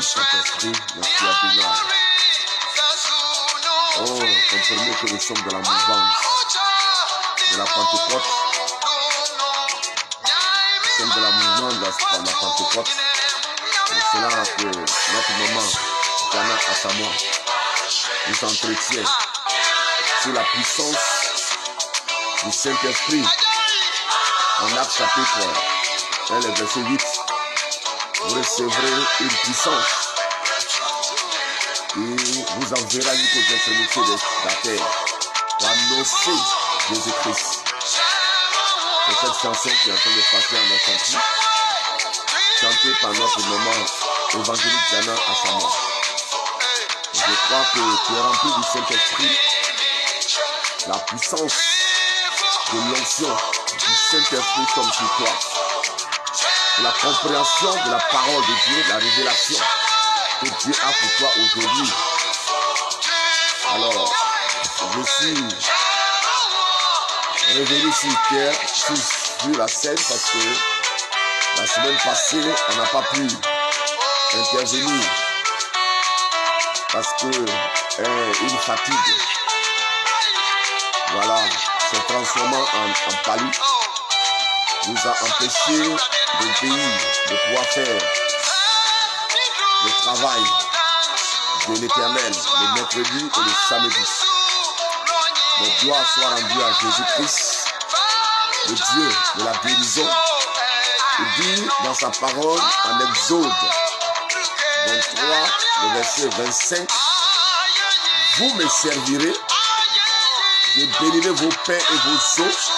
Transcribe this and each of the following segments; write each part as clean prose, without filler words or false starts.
Saint-Esprit, merci à Bénin. Oh, comprenez que nous sommes dans la mouvance de la Pentecôte. Nous sommes dans la mouvance de la Pentecôte. C'est cela que notre maman, Diana Assamoah, nous entretient sur la puissance du Saint-Esprit. En Actes chapitre 1, verset 8. Vous recevrez une puissance et vous enverra jusqu'aux extrémités de la terre pour annoncer Jésus-Christ. C'est cette chanson qui est en train de passer en Ashanti, chantée par notre maman évangélique Diana Assamoah. Je crois que tu es rempli du Saint-Esprit, la puissance de l'onction du Saint-Esprit comme sur toi. La compréhension de la parole de Dieu, la révélation que Dieu a pour toi aujourd'hui. Alors, je suis revenu sur terre, sur la scène, parce que la semaine passée, on n'a pas pu intervenir parce que une fatigue, voilà, se transformant en palu, nous a empêché d'obéir, de pouvoir faire le travail de l'Éternel le mercredi et le samedi. Donc gloire soit rendue à Jésus-Christ, le Dieu de la guérison. Il dit dans sa parole en Exode 23, le verset 25, vous me servirez, je bénirai vos pains et vos os,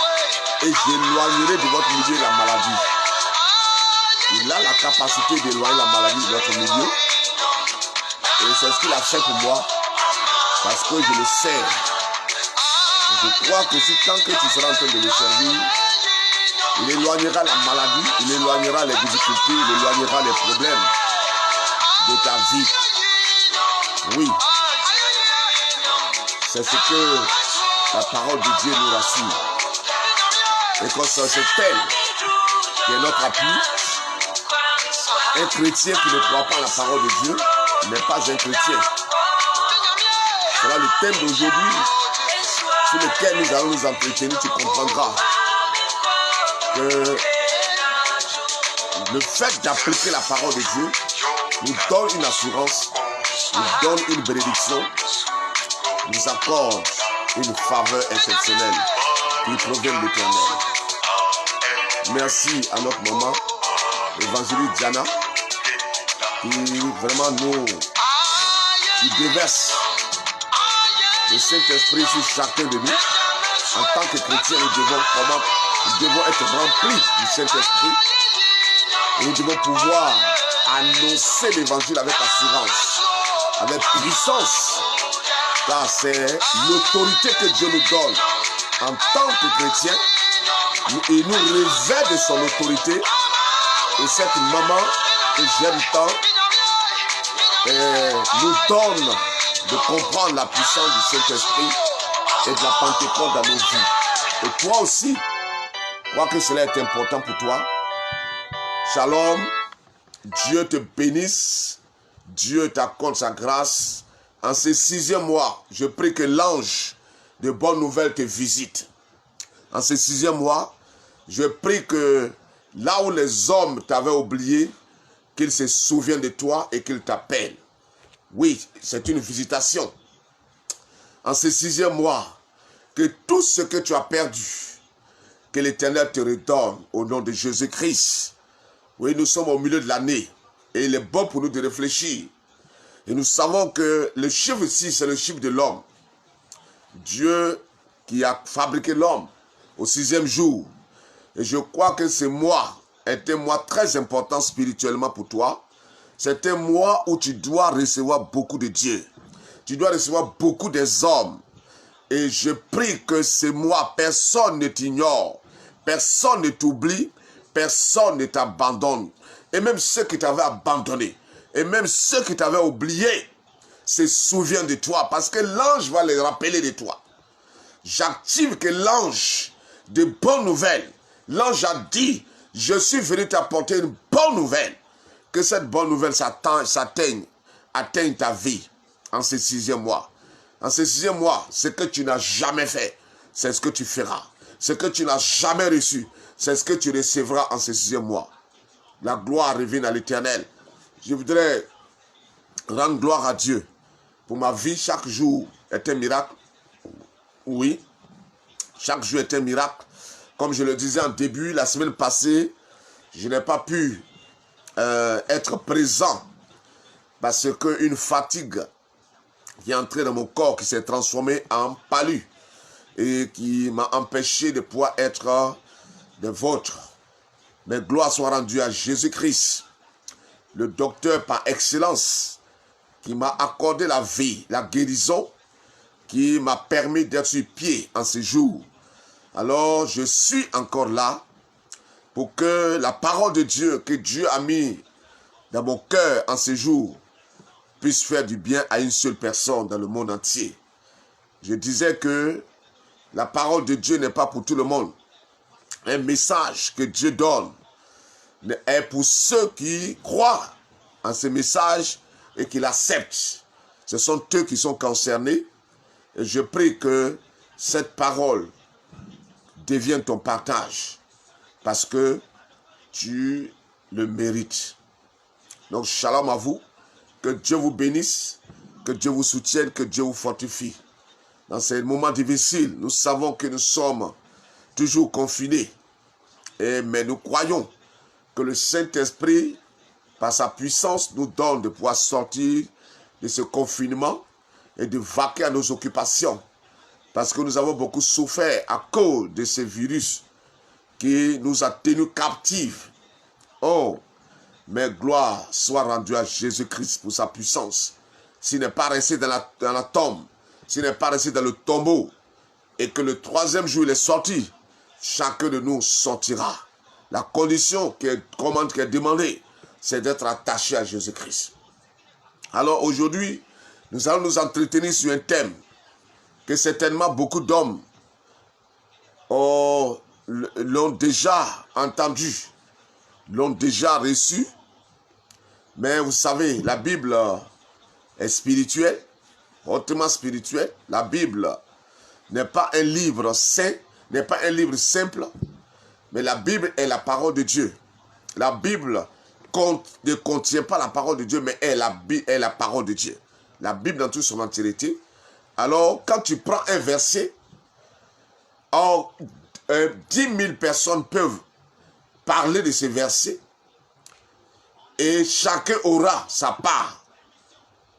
et j'éloignerai de votre milieu la maladie. Il a la capacité d'éloigner la maladie de notre milieu. Et c'est ce qu'il a fait pour moi. Parce que je le sers. Je crois que si tant que tu seras en train de le servir, il éloignera la maladie, il éloignera les difficultés, il éloignera les problèmes de ta vie. Oui. C'est ce que la parole de Dieu nous rassure. Et que c'est elle qui est notre appui. Un chrétien qui ne croit pas à la parole de Dieu n'est pas un chrétien. Voilà le thème d'aujourd'hui sur lequel nous allons nous entretenir. Tu comprendras que le fait d'appliquer la parole de Dieu nous donne une assurance, nous donne une bénédiction, nous accorde une faveur exceptionnelle qui provient de l'Éternel. Merci à notre maman, évangélique Diana, qui vraiment nous déverse le Saint-Esprit sur chacun de nous. En tant que chrétiens, nous devons être remplis du Saint-Esprit. Et nous devons pouvoir annoncer l'évangile avec assurance, avec puissance. Car c'est l'autorité que Dieu nous donne en tant que chrétiens. Il nous revêt de son autorité. Et cette maman que j'aime tant nous donne de comprendre la puissance du Saint-Esprit et de la Pentecôte dans nos vies. Et toi aussi, je crois que cela est important pour toi. Shalom, Dieu te bénisse, Dieu t'accorde sa grâce. En ce 6e mois, je prie que l'ange de bonnes nouvelles te visite. En ce 6e mois, je prie que là où les hommes t'avaient oublié, qu'ils se souviennent de toi et qu'ils t'appellent. Oui, c'est une visitation. En ce 6e mois, que tout ce que tu as perdu, que l'Éternel te redonne au nom de Jésus-Christ. Oui, nous sommes au milieu de l'année et il est bon pour nous de réfléchir. Et nous savons que le chiffre 6, c'est le chiffre de l'homme. Dieu qui a fabriqué l'homme au 6e jour. Et je crois que ce mois est un mois très important spirituellement pour toi. C'est un mois où tu dois recevoir beaucoup de Dieu. Tu dois recevoir beaucoup des hommes. Et je prie que ce mois, personne ne t'ignore. Personne ne t'oublie. Personne ne t'abandonne. Et même ceux qui t'avaient abandonné. Et même ceux qui t'avaient oublié se souviennent de toi. Parce que l'ange va les rappeler de toi. J'active que l'ange de bonnes nouvelles. L'ange a dit, je suis venu t'apporter une bonne nouvelle. Que cette bonne nouvelle atteigne ta vie en ce 6e mois. En ce 6e mois, ce que tu n'as jamais fait, c'est ce que tu feras. Ce que tu n'as jamais reçu, c'est ce que tu recevras en ce 6e mois. La gloire revient à l'Éternel. Je voudrais rendre gloire à Dieu. Pour ma vie, chaque jour est un miracle. Oui, chaque jour est un miracle. Comme je le disais en début, la semaine passée, je n'ai pas pu être présent parce qu'une fatigue qui est entrée dans mon corps, qui s'est transformée en palu et qui m'a empêché de pouvoir être des vôtres. Mais gloire soit rendue à Jésus-Christ, le docteur par excellence, qui m'a accordé la vie, la guérison, qui m'a permis d'être sur pied en ce jour. Alors, je suis encore là pour que la parole de Dieu, que Dieu a mis dans mon cœur en ce jour, puisse faire du bien à une seule personne dans le monde entier. Je disais que la parole de Dieu n'est pas pour tout le monde. Un message que Dieu donne est pour ceux qui croient en ce message et qui l'acceptent. Ce sont eux qui sont concernés. Et je prie que cette parole devienne ton partage parce que tu le mérites. Donc, shalom à vous. Que Dieu vous bénisse, que Dieu vous soutienne, que Dieu vous fortifie. Dans ces moments difficiles, nous savons que nous sommes toujours confinés. Mais nous croyons que le Saint-Esprit, par sa puissance, nous donne de pouvoir sortir de ce confinement et de vaquer à nos occupations. Parce que nous avons beaucoup souffert à cause de ce virus qui nous a tenus captifs. Oh, mais gloire soit rendue à Jésus-Christ pour sa puissance. S'il n'est pas resté dans la tombe, s'il n'est pas resté dans le tombeau, et que le 3e jour il est sorti, chacun de nous sortira. La condition qui est demandée, c'est d'être attaché à Jésus-Christ. Alors aujourd'hui, nous allons nous entretenir sur un thème que certainement beaucoup d'hommes l'ont déjà entendu, l'ont déjà reçu. Mais vous savez, la Bible est spirituelle, hautement spirituelle. La Bible n'est pas un livre saint, n'est pas un livre simple, mais la Bible est la parole de Dieu. La Bible ne contient pas la parole de Dieu, mais est la parole de Dieu. La Bible dans toute son entièreté. Alors, quand tu prends un verset, 10 000 personnes peuvent parler de ce verset et chacun aura sa part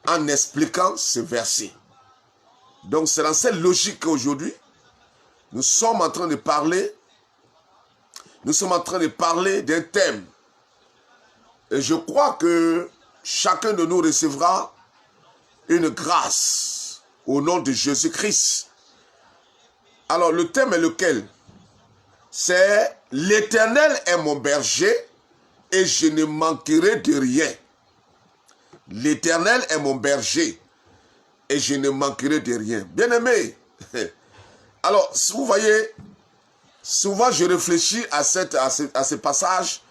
en expliquant ce verset. Donc c'est dans cette logique qu'aujourd'hui, nous sommes en train de parler d'un thème. Et je crois que chacun de nous recevra une grâce au nom de Jésus-Christ. Alors le thème est lequel? C'est « L'Éternel est mon berger et je ne manquerai de rien. » L'Éternel est mon berger et je ne manquerai de rien. Bien-aimé, alors vous voyez, souvent je réfléchis à ce passage,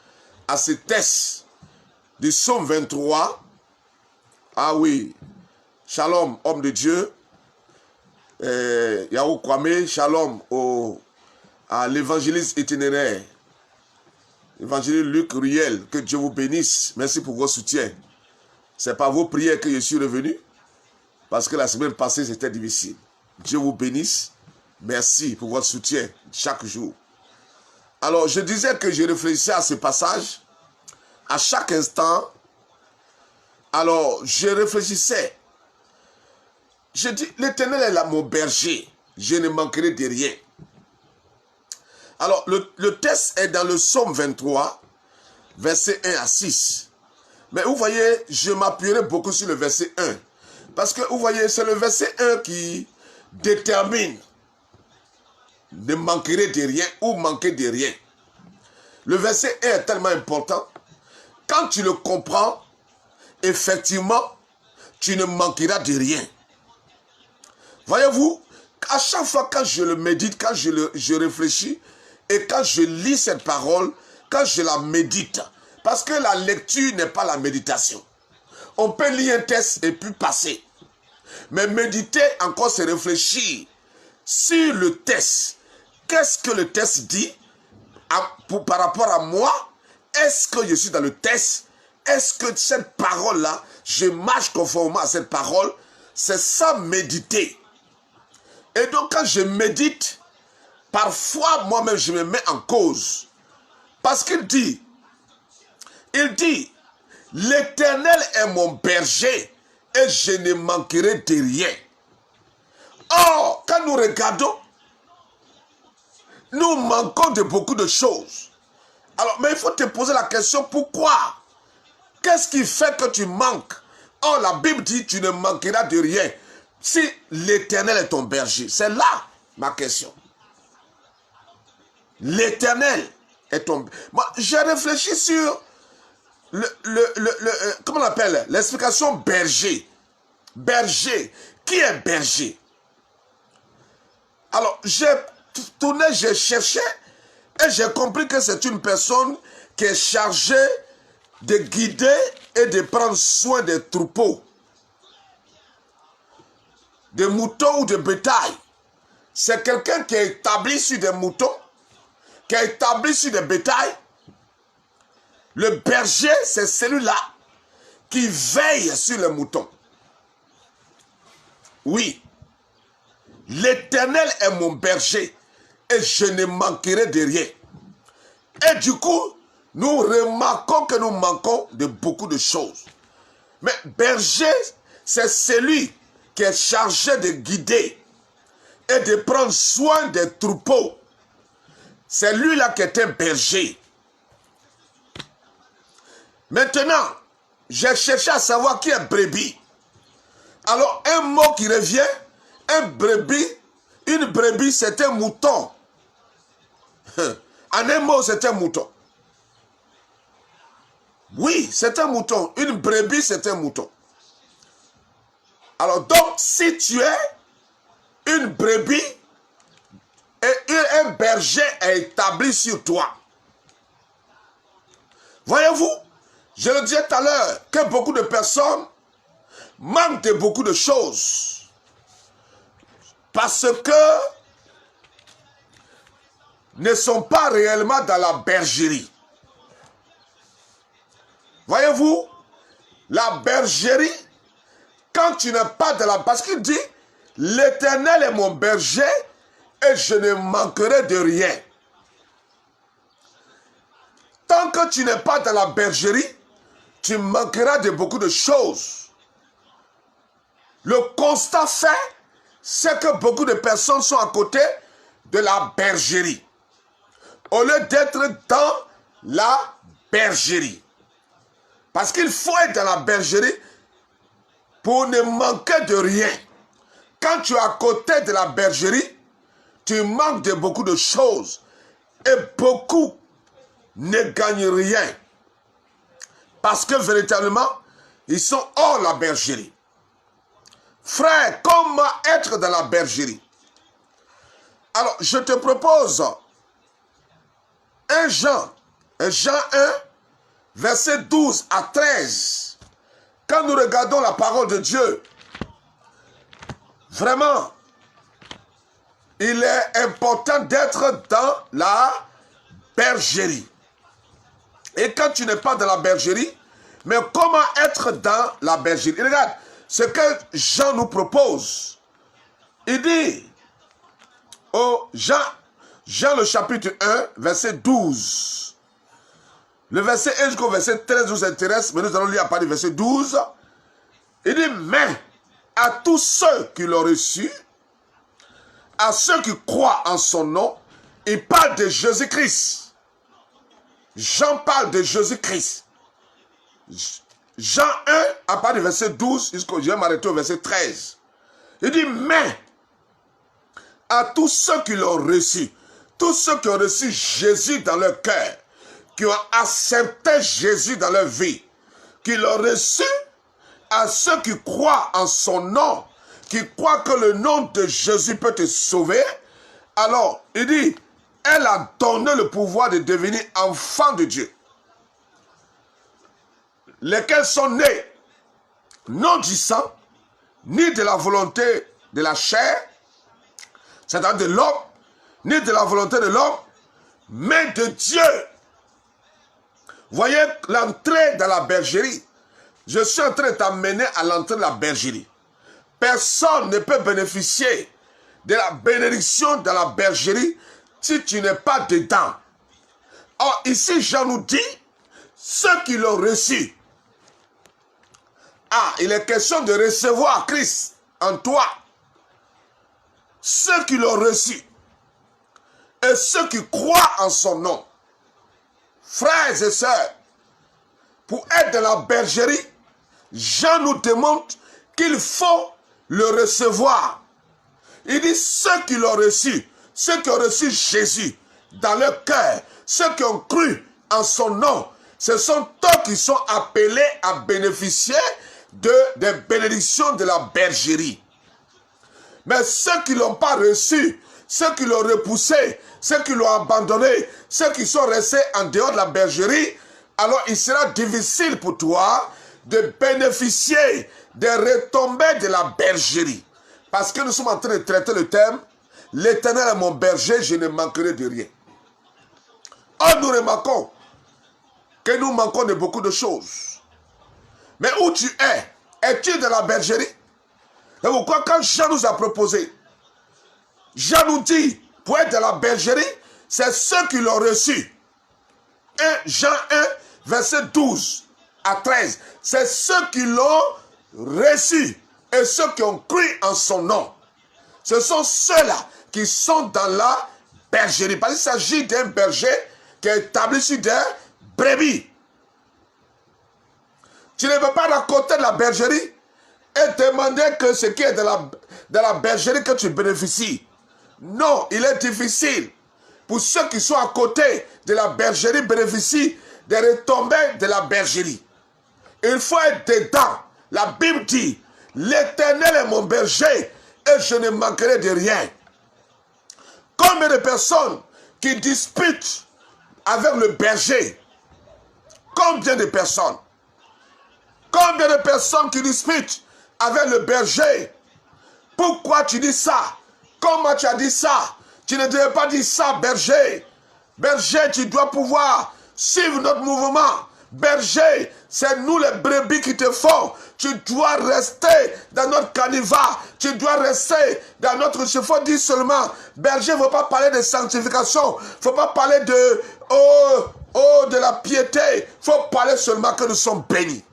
à ce texte du psaume 23. Ah oui, shalom, homme de Dieu. Yahou Kwame, shalom à l'évangéliste itinéraire. Évangéliste Luc Riel, que Dieu vous bénisse. Merci pour vos soutiens. C'est par vos prières que je suis revenu, parce que la semaine passée c'était difficile. Dieu vous bénisse. Merci pour votre soutien chaque jour. Alors je disais que je réfléchissais à ce passage à chaque instant. Alors je réfléchissais. Je dis, l'Éternel est là mon berger, je ne manquerai de rien. Alors le texte est dans le psaume 23, verset 1 à 6. Mais vous voyez, je m'appuierai beaucoup sur le verset 1. Parce que vous voyez, c'est le verset 1 qui détermine ne manquerai de rien ou manquer de rien. Le verset 1 est tellement important. Quand tu le comprends, effectivement, tu ne manqueras de rien. Voyez-vous, à chaque fois quand je le médite, quand je réfléchis, et quand je lis cette parole, quand je la médite, parce que la lecture n'est pas la méditation. On peut lire un texte et puis passer. Mais méditer encore, c'est réfléchir sur le texte. Qu'est-ce que le texte dit par rapport à moi? Est-ce que je suis dans le texte? Est-ce que cette parole-là, je marche conformément à cette parole? C'est ça, méditer. Et donc, quand je médite, parfois, moi-même, je me mets en cause. Parce qu'il dit, l'Éternel est mon berger et je ne manquerai de rien. Or, quand nous regardons, nous manquons de beaucoup de choses. Alors, mais il faut te poser la question, pourquoi? Qu'est-ce qui fait que tu manques? Or, la Bible dit, tu ne manqueras de rien. Si l'Éternel est ton berger, c'est là ma question. L'Éternel est ton... Moi, j'ai réfléchi sur comment on appelle? L'explication berger. Berger. Qui est berger? Alors, j'ai tourné, j'ai cherché et j'ai compris que c'est une personne qui est chargée de guider et de prendre soin des troupeaux, des moutons ou de bétail. C'est quelqu'un qui est établi sur des moutons, qui est établi sur des bétails. Le berger, c'est celui-là qui veille sur les moutons. Oui, l'Éternel est mon berger et je ne manquerai de rien. Et du coup, nous remarquons que nous manquons de beaucoup de choses. Mais berger, c'est celui qui est chargé de guider et de prendre soin des troupeaux. C'est lui-là qui est un berger. Maintenant, j'ai cherché à savoir qui est brebis. Alors, un mot qui revient, une brebis, c'est un mouton. En un mot, c'est un mouton. Oui, c'est un mouton. Une brebis, c'est un mouton. Alors, donc, si tu es une brebis et un berger est établi sur toi, voyez-vous, je le disais tout à l'heure, que beaucoup de personnes manquent de beaucoup de choses. Parce que ne sont pas réellement dans la bergerie. Voyez-vous, la bergerie, quand tu n'es pas dans la... Parce qu'il dit, l'Éternel est mon berger et je ne manquerai de rien. Tant que tu n'es pas dans la bergerie, tu manqueras de beaucoup de choses. Le constat fait, c'est que beaucoup de personnes sont à côté de la bergerie. Au lieu d'être dans la bergerie. Parce qu'il faut être dans la bergerie pour ne manquer de rien. Quand tu es à côté de la bergerie, tu manques de beaucoup de choses. Et beaucoup ne gagnent rien. Parce que véritablement, ils sont hors la bergerie. Frère, comment être dans la bergerie? Alors, je te propose Jean 1, verset 12 à 13. Quand nous regardons la parole de Dieu, vraiment, il est important d'être dans la bergerie. Et quand tu n'es pas dans la bergerie, mais comment être dans la bergerie? Regarde ce que Jean nous propose. Il dit, Jean le chapitre 1, verset 12. Le verset 1 jusqu'au verset 13 nous intéresse, mais nous allons lire à partir du verset 12. Il dit, mais à tous ceux qui l'ont reçu, à ceux qui croient en son nom, il parle de Jésus-Christ. Jean parle de Jésus-Christ. Jean 1, à partir du verset 12, je vais m'arrêter au verset 13. Il dit, mais à tous ceux qui l'ont reçu, tous ceux qui ont reçu Jésus dans leur cœur, qui ont accepté Jésus dans leur vie, qui l'ont reçu, à ceux qui croient en son nom, qui croient que le nom de Jésus peut te sauver, alors, il dit, elle a donné le pouvoir de devenir enfant de Dieu. Lesquels sont nés, non du sang, ni de la volonté de la chair, c'est-à-dire de l'homme, ni de la volonté de l'homme, mais de Dieu. Voyez l'entrée dans la bergerie. Je suis en train de t'amener à l'entrée de la bergerie. Personne ne peut bénéficier de la bénédiction de la bergerie si tu n'es pas dedans. Or, ici, Jean nous dit, ceux qui l'ont reçu. Ah, il est question de recevoir Christ en toi. Ceux qui l'ont reçu. Et ceux qui croient en son nom. Frères et sœurs, pour être dans la bergerie, Jean nous démontre qu'il faut le recevoir. Il dit ceux qui l'ont reçu, ceux qui ont reçu Jésus dans leur cœur, ceux qui ont cru en son nom, ce sont eux qui sont appelés à bénéficier des bénédictions de la bergerie. Mais ceux qui ne l'ont pas reçu, ceux qui l'ont repoussé, ceux qui l'ont abandonné, ceux qui sont restés en dehors de la bergerie, alors il sera difficile pour toi de bénéficier des retombées de la bergerie. Parce que nous sommes en train de traiter le thème, l'Éternel est mon berger, je ne manquerai de rien. Or, nous remarquons que nous manquons de beaucoup de choses. Mais où tu es-tu dans la bergerie? Et pourquoi quand Jean nous a proposé, Jean nous dit, pour être dans la bergerie, c'est ceux qui l'ont reçu. Jean 1, verset 12 à 13. C'est ceux qui l'ont reçu et ceux qui ont cru en son nom. Ce sont ceux-là qui sont dans la bergerie. Parce qu'il s'agit d'un berger qui est établi sur des brebis. Tu ne peux pas à côté de la bergerie et demander que ce qui est de la bergerie que tu bénéficies. Non, il est difficile. Pour ceux qui sont à côté de la bergerie bénéficient des retombées de la bergerie. Il faut être dedans. La Bible dit, l'Éternel est mon berger et je ne manquerai de rien. Combien de personnes qui disputent avec le berger? Combien de personnes? Combien de personnes qui disputent avec le berger? Pourquoi tu dis ça? Comment tu as dit ça? Tu ne devais pas dire ça, berger. Berger, tu dois pouvoir suivre notre mouvement. Berger, c'est nous les brebis qui te font. Tu dois rester dans notre canevas. Tu dois rester dans notre... Il faut dire seulement, berger, il ne faut pas parler de sanctification. Il ne faut pas parler de la piété. Il faut parler seulement que nous sommes bénis.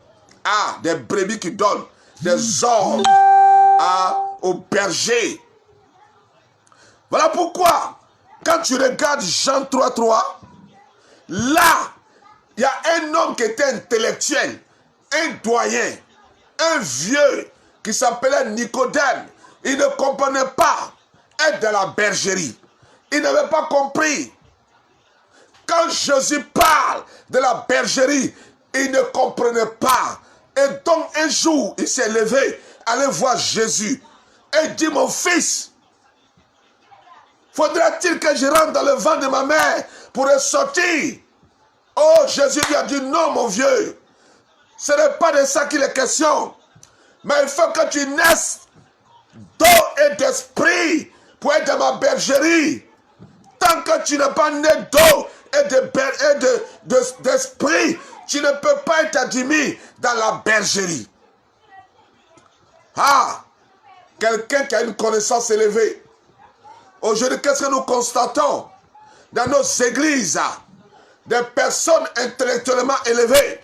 Ah, des brebis qui donnent des ordres à au berger. Voilà pourquoi, quand tu regardes Jean 3,3, là, il y a un homme qui était intellectuel, un doyen, un vieux qui s'appelait Nicodème. Il ne comprenait pas être dans la bergerie. Il n'avait pas compris. Quand Jésus parle de la bergerie, il ne comprenait pas. Et donc un jour, il s'est levé, allait voir Jésus. Et il dit, mon fils, faudra-t-il que je rentre dans le ventre de ma mère pour ressortir? Oh, Jésus lui a dit, non mon vieux, ce n'est pas de ça qu'il est question. Mais il faut que tu naisses d'eau et d'esprit pour être dans ma bergerie. Tant que tu n'es pas né d'eau et d'esprit, tu ne peux pas être admis dans la bergerie. Ah, quelqu'un qui a une connaissance élevée. Aujourd'hui, qu'est-ce que nous constatons dans nos églises? Des personnes intellectuellement élevées.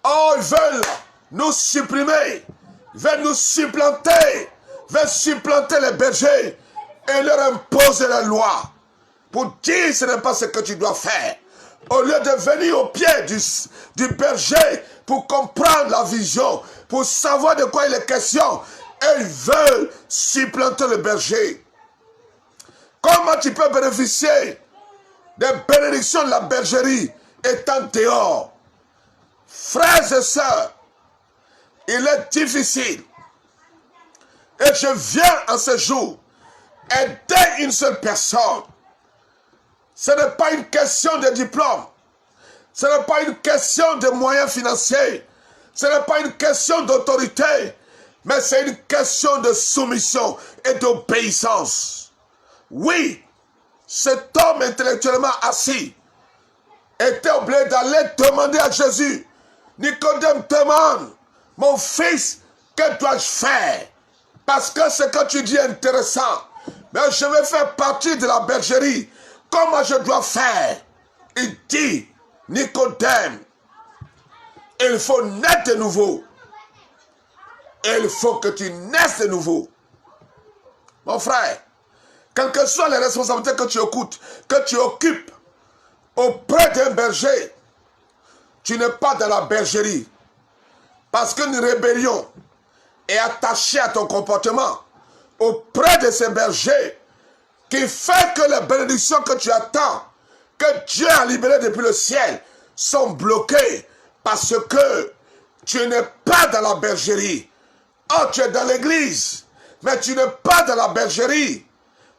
Oh, ils veulent nous supprimer, ils veulent nous supplanter, ils veulent supplanter les bergers et leur imposer la loi pour dire ce n'est pas ce que tu dois faire. Au lieu de venir au pied du berger pour comprendre la vision, pour savoir de quoi il est question, et ils veulent supplanter le berger. Comment tu peux bénéficier des bénédictions de la bergerie étant dehors? Frères et sœurs, il est difficile. Et je viens en ce jour aider une seule personne. Ce n'est pas une question de diplôme. Ce n'est pas une question de moyens financiers. Ce n'est pas une question d'autorité. Mais c'est une question de soumission et d'obéissance. Oui, cet homme intellectuellement assis était obligé d'aller demander à Jésus. Nicodème demande, mon fils, que dois-je faire? Parce que ce que tu dis est intéressant. Mais je vais faire partie de la bergerie. Comment je dois faire? Il dit, Nicodème, il faut naître de nouveau. Il faut que tu naisses de nouveau. Mon frère, quelles que soient les responsabilités que tu occupes auprès d'un berger, tu n'es pas dans la bergerie. Parce qu'une rébellion est attachée à ton comportement auprès de ces bergers qui fait que les bénédictions que tu attends, que Dieu a libérées depuis le ciel, sont bloquées parce que tu n'es pas dans la bergerie. Oh, tu es dans l'église, mais tu n'es pas dans la bergerie.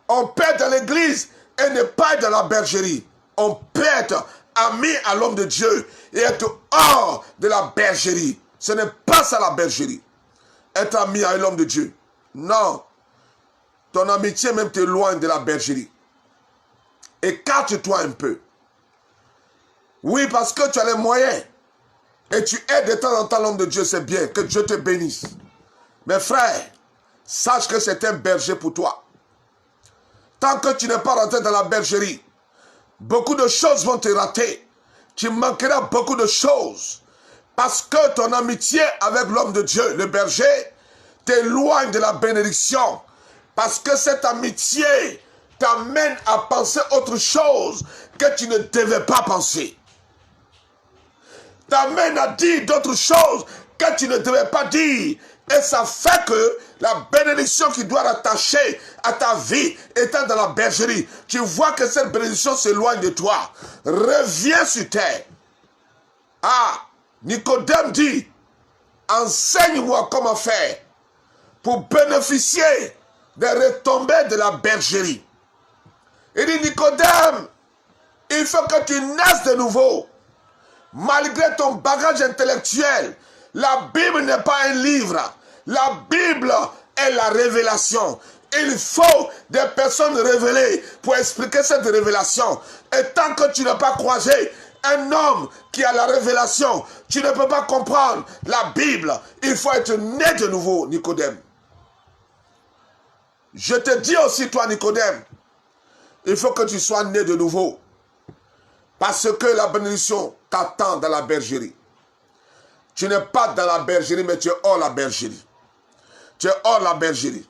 On peut être dans l'église et ne pas être dans la bergerie. On peut être ami à l'homme de Dieu et être hors de la bergerie. Ce n'est pas ça la bergerie. Être ami à l'homme de Dieu. Non. Ton amitié même t'éloigne de la bergerie. Écarte-toi un peu. Oui, parce que tu as les moyens. Et tu aides de temps en temps l'homme de Dieu, c'est bien. Que Dieu te bénisse. Mais frère, sache que c'est un berger pour toi. Tant que tu n'es pas rentré dans la bergerie, beaucoup de choses vont te rater. Tu manqueras beaucoup de choses. Parce que ton amitié avec l'homme de Dieu, le berger, t'éloigne de la bénédiction. Parce que cette amitié t'amène à penser autre chose que tu ne devais pas penser. T'amène à dire d'autres choses que tu ne devais pas dire. Et ça fait que la bénédiction qui doit rattacher à ta vie étant dans la bergerie, tu vois que cette bénédiction s'éloigne de toi. Reviens sur terre. Ah, Nicodème dit, enseigne-moi comment faire pour bénéficier des retombées de la bergerie. Il dit, Nicodème, il faut que tu naisses de nouveau. Malgré ton bagage intellectuel, la Bible n'est pas un livre. La Bible est la révélation. Il faut des personnes révélées pour expliquer cette révélation. Et tant que tu n'as pas croisé un homme qui a la révélation, tu ne peux pas comprendre la Bible. Il faut être né de nouveau, Nicodème. Je te dis aussi, toi, Nicodème, il faut que tu sois né de nouveau. Parce que la bénédiction t'attend dans la bergerie. Tu n'es pas dans la bergerie, mais tu es hors la bergerie. Tu es hors la bergerie.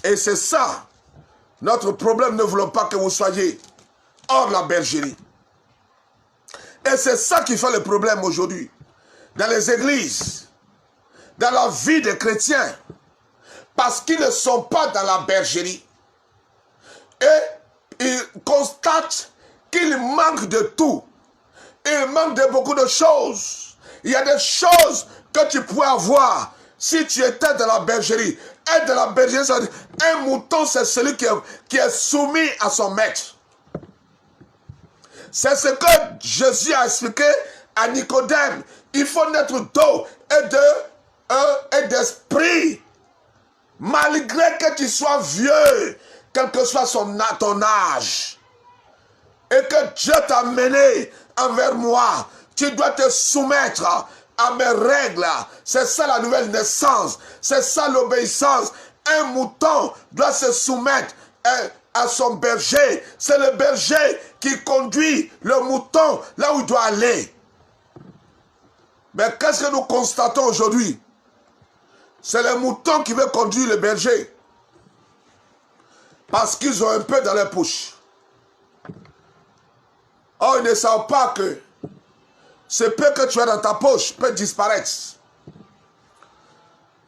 Et c'est ça, notre problème. Ne voulons pas que vous soyez hors de la bergerie. Et c'est ça qui fait le problème aujourd'hui. Dans les églises, dans la vie des chrétiens. Parce qu'ils ne sont pas dans la bergerie. Et ils constatent qu'ils manquent de tout. Ils manquent de beaucoup de choses. Il y a des choses que tu pourrais avoir si tu étais dans la bergerie. Être dans la bergerie, ça veut dire, un mouton, c'est celui qui est soumis à son maître. C'est ce que Jésus a expliqué à Nicodème. Il faut naître d'eau et d'esprit. Malgré que tu sois vieux, quel que soit ton âge, et que Dieu t'a mené envers moi, tu dois te soumettre à mes règles. C'est ça la nouvelle naissance. C'est ça l'obéissance. Un mouton doit se soumettre à son berger. C'est le berger qui conduit le mouton là où il doit aller. Mais qu'est-ce que nous constatons aujourd'hui? C'est le mouton qui veut conduire le berger. Parce qu'ils ont un peu dans leur poche. Oh, ils ne savent pas que ce peu que tu as dans ta poche peut disparaître.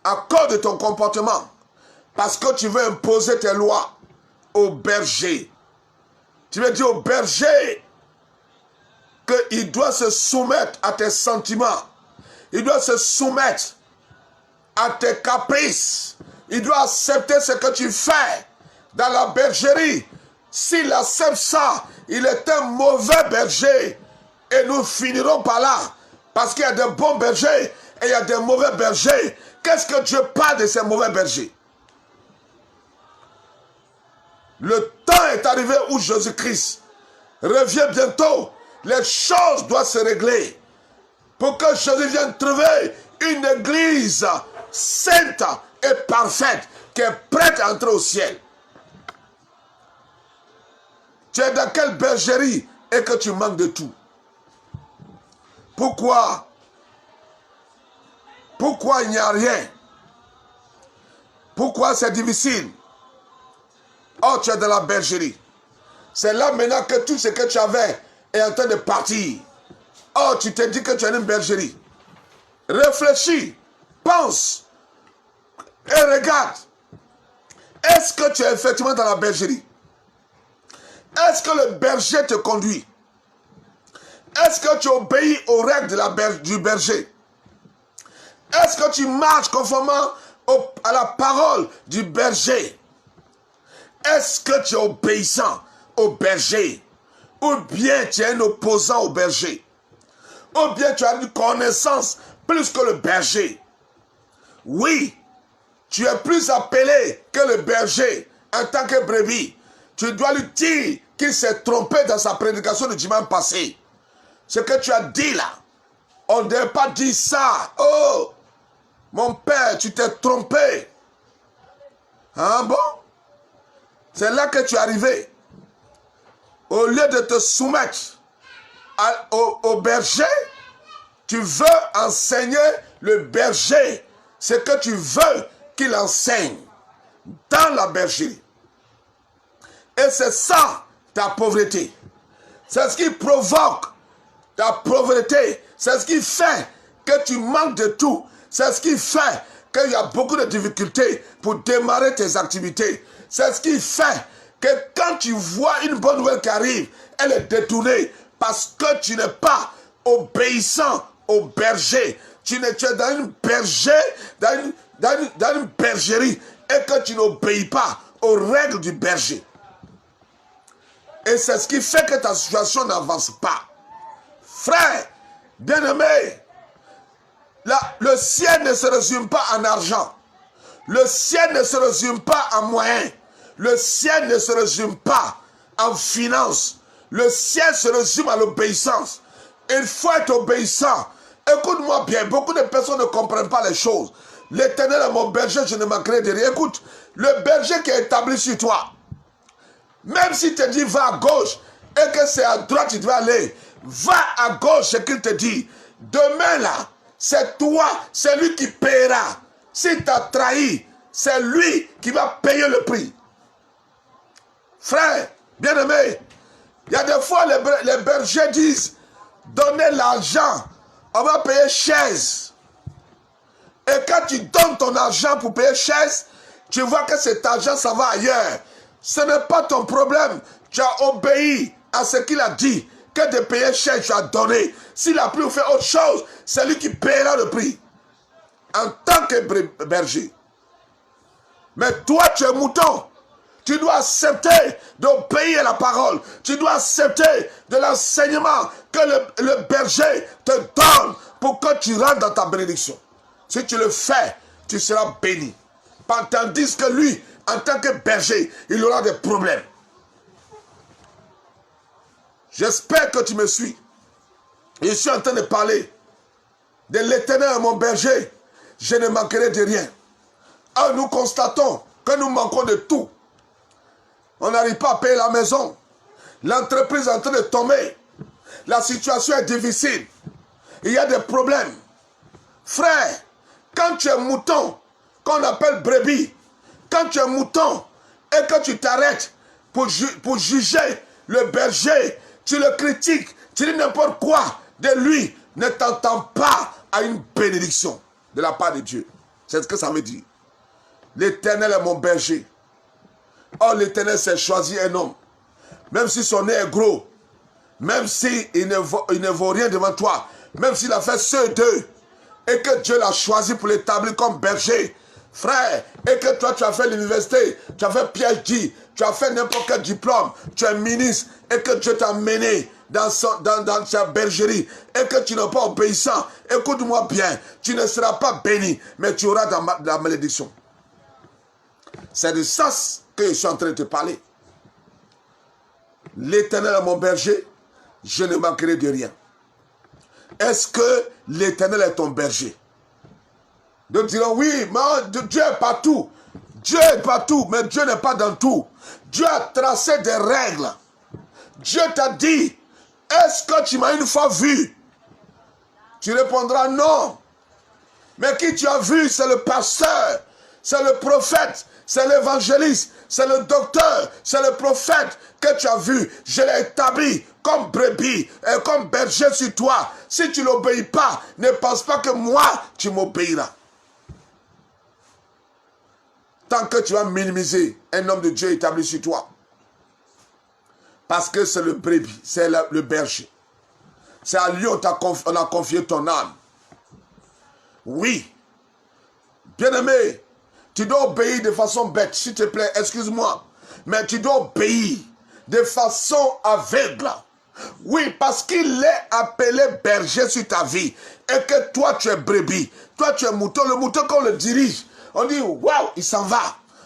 À cause de ton comportement. Parce que tu veux imposer tes lois au berger. Tu veux dire au berger qu'il doit se soumettre à tes sentiments. Il doit se soumettre à tes caprices. Il doit accepter ce que tu fais dans la bergerie. S'il accepte ça, il est un mauvais berger. Et nous finirons par là. Parce qu'il y a de bons bergers et il y a de mauvais bergers. Qu'est-ce que Dieu parle de ces mauvais bergers? Le temps est arrivé où Jésus-Christ revient bientôt. Les choses doivent se régler. Pour que Jésus vienne trouver une église sainte et parfaite qui est prête à entrer au ciel. Tu es dans quelle bergerie et que tu manques de tout? Pourquoi? Pourquoi il n'y a rien? Pourquoi c'est difficile? Oh, tu es dans la bergerie. C'est là maintenant que tout ce que tu avais est en train de partir. Oh, tu te dis que tu es une bergerie. Réfléchis, pense et regarde. Est-ce que tu es effectivement dans la bergerie? Est-ce que le berger te conduit? Est-ce que tu obéis aux règles du berger? Est-ce que tu marches conformément à la parole du berger? Est-ce que tu es obéissant au berger? Ou bien tu es un opposant au berger? Ou bien tu as une connaissance plus que le berger? Oui, tu es plus appelé que le berger en tant que brebis. Tu dois lui dire qu'il s'est trompé dans sa prédication du dimanche passé. Ce que tu as dit là, on ne devait pas dire ça. Oh, mon père, tu t'es trompé. Ah bon? C'est là que tu es arrivé. Au lieu de te soumettre au berger, tu veux enseigner le berger ce que tu veux qu'il enseigne dans la bergerie. Et c'est ça ta pauvreté. C'est ce qui provoque ta pauvreté. C'est ce qui fait que tu manques de tout. C'est ce qui fait qu'il y a beaucoup de difficultés pour démarrer tes activités. C'est ce qui fait que quand tu vois une bonne nouvelle qui arrive, elle est détournée parce que tu n'es pas obéissant au berger. Tu es dans une dans une bergerie et que tu n'obéis pas aux règles du berger. Et c'est ce qui fait que ta situation n'avance pas. Frère, bien-aimé, le ciel ne se résume pas en argent. Le ciel ne se résume pas en moyens. Le ciel ne se résume pas en finances. Le ciel se résume à l'obéissance. Il faut être obéissant. Écoute-moi bien, beaucoup de personnes ne comprennent pas les choses. L'Éternel est mon berger, je ne manquerai de rien. Écoute, le berger qui est établi sur toi, même s'il te dit va à gauche et que c'est à droite tu dois aller, va à gauche ce qu'il te dit. Demain là, c'est toi, c'est lui qui paiera. S'il t'a trahi, c'est lui qui va payer le prix. Frère, bien-aimé, il y a des fois les bergers disent, donnez l'argent, on va payer chaise. Et quand tu donnes ton argent pour payer chaise, tu vois que cet argent, ça va ailleurs. Ce n'est pas ton problème. Tu as obéi à ce qu'il a dit. Que de payer chaise, tu as donné. S'il a pu faire autre chose, c'est lui qui paiera le prix. En tant que berger. Mais toi, tu es mouton. Tu dois accepter d'obéir à la parole. Tu dois accepter de l'enseignement que le berger te donne pour que tu rentres dans ta bénédiction. Si tu le fais, tu seras béni. Tandis que lui, en tant que berger, il aura des problèmes. J'espère que tu me suis. Je suis en train de parler de l'Éternel, mon berger. Je ne manquerai de rien. Ah, nous constatons que nous manquons de tout. On n'arrive pas à payer la maison. L'entreprise est en train de tomber. La situation est difficile. Il y a des problèmes. Frère, quand tu es mouton, qu'on appelle brebis, quand tu es mouton et que tu t'arrêtes pour juger le berger, tu le critiques, tu dis n'importe quoi de lui, ne t'entends pas à une bénédiction de la part de Dieu. C'est ce que ça veut dire. L'Éternel est mon berger. Oh, l'Éternel s'est choisi un homme. Même si son nez est gros, même s'il ne vaut rien devant toi, même s'il a fait ceux deux, et que Dieu l'a choisi pour l'établir comme berger, frère, et que toi tu as fait l'université, tu as fait PhD, tu as fait n'importe quel diplôme, tu es ministre, et que Dieu t'a mené dans sa bergerie, et que tu n'es pas obéissant, écoute-moi bien, tu ne seras pas béni, mais tu auras de la malédiction. C'est de ça que je suis en train de te parler. L'Éternel est mon berger, je ne manquerai de rien. Est-ce que l'Éternel est ton berger? D'autres diront, oui, mais Dieu est partout. Dieu est partout, mais Dieu n'est pas dans tout. Dieu a tracé des règles. Dieu t'a dit, est-ce que tu m'as une fois vu? Tu répondras non. Mais qui tu as vu, c'est le pasteur, c'est le prophète, c'est l'évangéliste, c'est le docteur, c'est le prophète que tu as vu. Je l'ai établi comme brebis et comme berger sur toi. Si tu n'obéis pas, ne pense pas que moi, tu m'obéiras. Tant que tu vas minimiser un homme de Dieu établi sur toi. Parce que c'est le brebis, c'est le berger. C'est à lui on a confié ton âme. Oui. Bien-aimé, tu dois obéir de façon bête, s'il te plaît, excuse-moi. Mais tu dois obéir de façon aveugle. Oui, parce qu'il est appelé berger sur ta vie. Et que toi, tu es brebis. Toi, tu es mouton. Le mouton, quand on le dirige, on dit, waouh, il s'en va.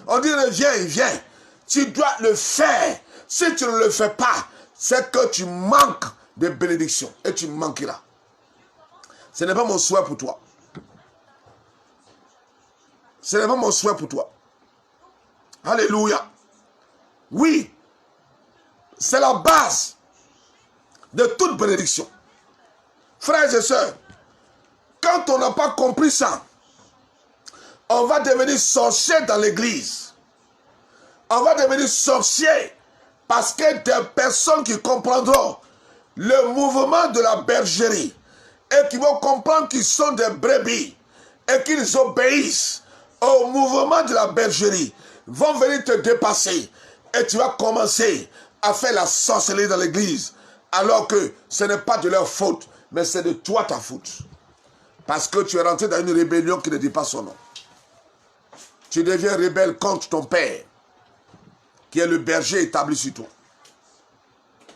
On dit, reviens, il vient. Tu dois le faire. Si tu ne le fais pas, c'est que tu manques de bénédiction. Et tu manqueras. Ce n'est pas mon souhait pour toi. Ce n'est pas mon souhait pour toi. Alléluia. Oui, c'est la base de toute bénédiction. Frères et sœurs, quand on n'a pas compris ça, on va devenir sorcier dans l'église. On va devenir sorcier parce que des personnes qui comprendront le mouvement de la bergerie et qui vont comprendre qu'ils sont des brebis et qu'ils obéissent au mouvement de la bergerie vont venir te dépasser et tu vas commencer à faire la sorcellerie dans l'église alors que ce n'est pas de leur faute mais c'est de toi ta faute parce que tu es rentré dans une rébellion qui ne dit pas son nom. Tu deviens rebelle contre ton père qui est le berger établi sur toi. Tu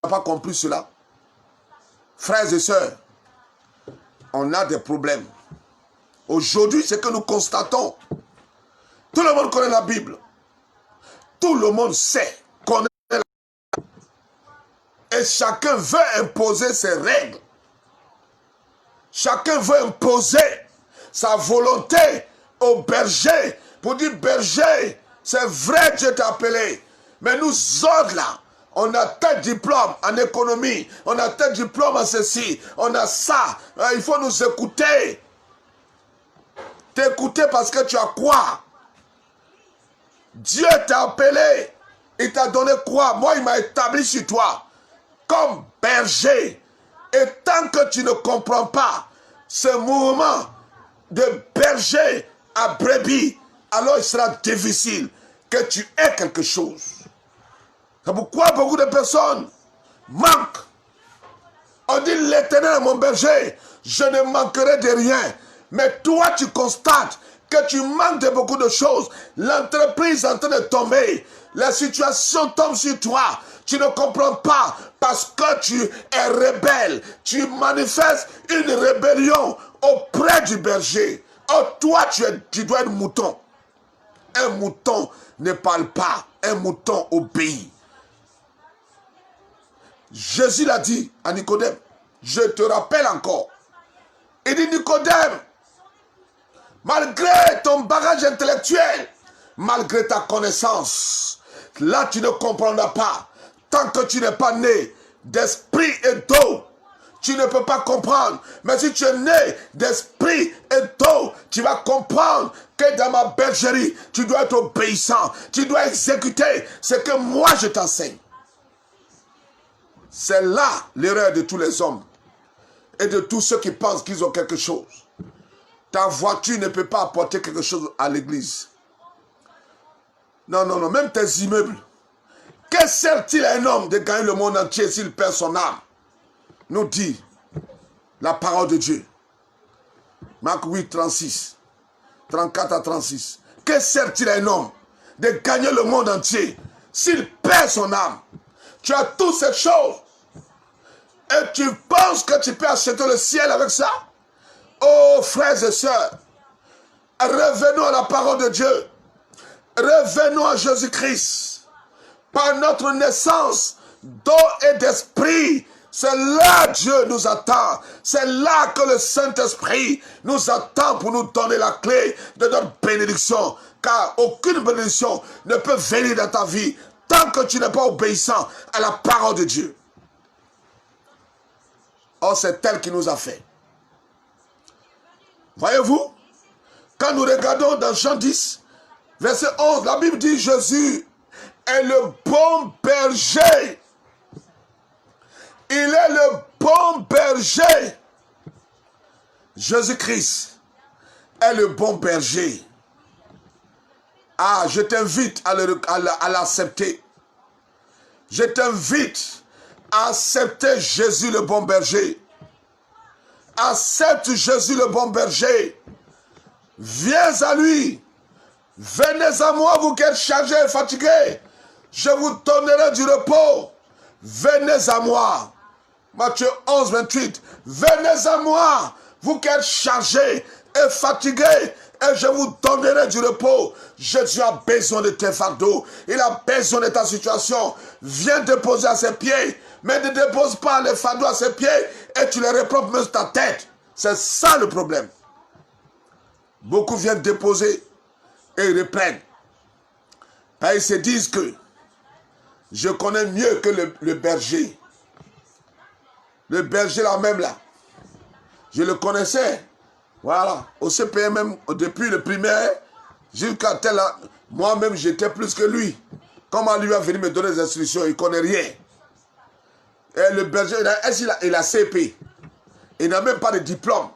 n'as pas compris cela? Frères et sœurs, on a des problèmes. Aujourd'hui, c'est que nous constatons. Tout le monde connaît la Bible. Tout le monde sait connaît la Bible. Et chacun veut imposer ses règles. Chacun veut imposer sa volonté au berger. Pour dire, berger, c'est vrai Dieu t'a appelé. Mais nous autres là, on a tel diplôme en économie. On a tel diplôme en ceci. On a ça. Il faut nous écouter. t'écouter parce que tu as quoi? Dieu t'a appelé, il t'a donné quoi? Moi, il m'a établi sur toi comme berger. Et tant que tu ne comprends pas ce mouvement de berger à brebis, alors il sera difficile que tu aies quelque chose. C'est pourquoi beaucoup de personnes manquent. On dit l'Éternel est mon berger, je ne manquerai de rien. Mais toi, tu constates que tu manques de beaucoup de choses. L'entreprise est en train de tomber. La situation tombe sur toi. Tu ne comprends pas parce que tu es rebelle. Tu manifestes une rébellion auprès du berger. Oh, toi, tu dois être mouton. Un mouton ne parle pas. Un mouton obéit. Jésus l'a dit à Nicodème. Je te rappelle encore. Il dit Nicodème, malgré ton bagage intellectuel, malgré ta connaissance, là tu ne comprendras pas. Tant que tu n'es pas né d'esprit et d'eau, tu ne peux pas comprendre. Mais si tu es né d'esprit et d'eau, tu vas comprendre que dans ma bergerie, tu dois être obéissant. Tu dois exécuter ce que moi je t'enseigne. C'est là l'erreur de tous les hommes et de tous ceux qui pensent qu'ils ont quelque chose. Ta voiture ne peut pas apporter quelque chose à l'église. Non, non, non, même tes immeubles. Que sert-il à un homme de gagner le monde entier s'il perd son âme? Nous dit la parole de Dieu. Marc 8, 36, 34 à 36. Que sert-il à un homme de gagner le monde entier s'il perd son âme? Tu as toutes ces choses. Et tu penses que tu peux acheter le ciel avec ça? Oh, frères et sœurs, revenons à la parole de Dieu. Revenons à Jésus-Christ. Par notre naissance d'eau et d'esprit, c'est là que Dieu nous attend. C'est là que le Saint-Esprit nous attend pour nous donner la clé de notre bénédiction. Car aucune bénédiction ne peut venir dans ta vie tant que tu n'es pas obéissant à la parole de Dieu. Oh, c'est elle qui nous a fait. Voyez-vous, quand nous regardons dans Jean 10, verset 11, la Bible dit Jésus est le bon berger. Il est le bon berger. Jésus-Christ est le bon berger. Ah, je t'invite à l'accepter. Je t'invite à accepter Jésus le bon berger. Accepte Jésus le bon berger. Viens à lui. Venez à moi, vous qui êtes chargés et fatigués. Je vous donnerai du repos. Venez à moi. Matthieu 11, 28. Venez à moi, vous qui êtes chargés et fatigués, et je vous donnerai du repos. Jésus a besoin de tes fardeaux. Il a besoin de ta situation. Viens déposer à ses pieds. Mais ne dépose pas les fardeaux à ses pieds et tu les reprends même sur ta tête. C'est ça le problème. Beaucoup viennent déposer et ils reprennent. Ils se disent que je connais mieux que le berger. Le berger là même là. Je le connaissais. Voilà. Au CPM même, depuis le primaire, jusqu'à tel là, moi-même j'étais plus que lui. Comment lui a venu me donner des instructions, il ne connaît rien. Et le berger, il a CP. Il n'a même pas de diplôme.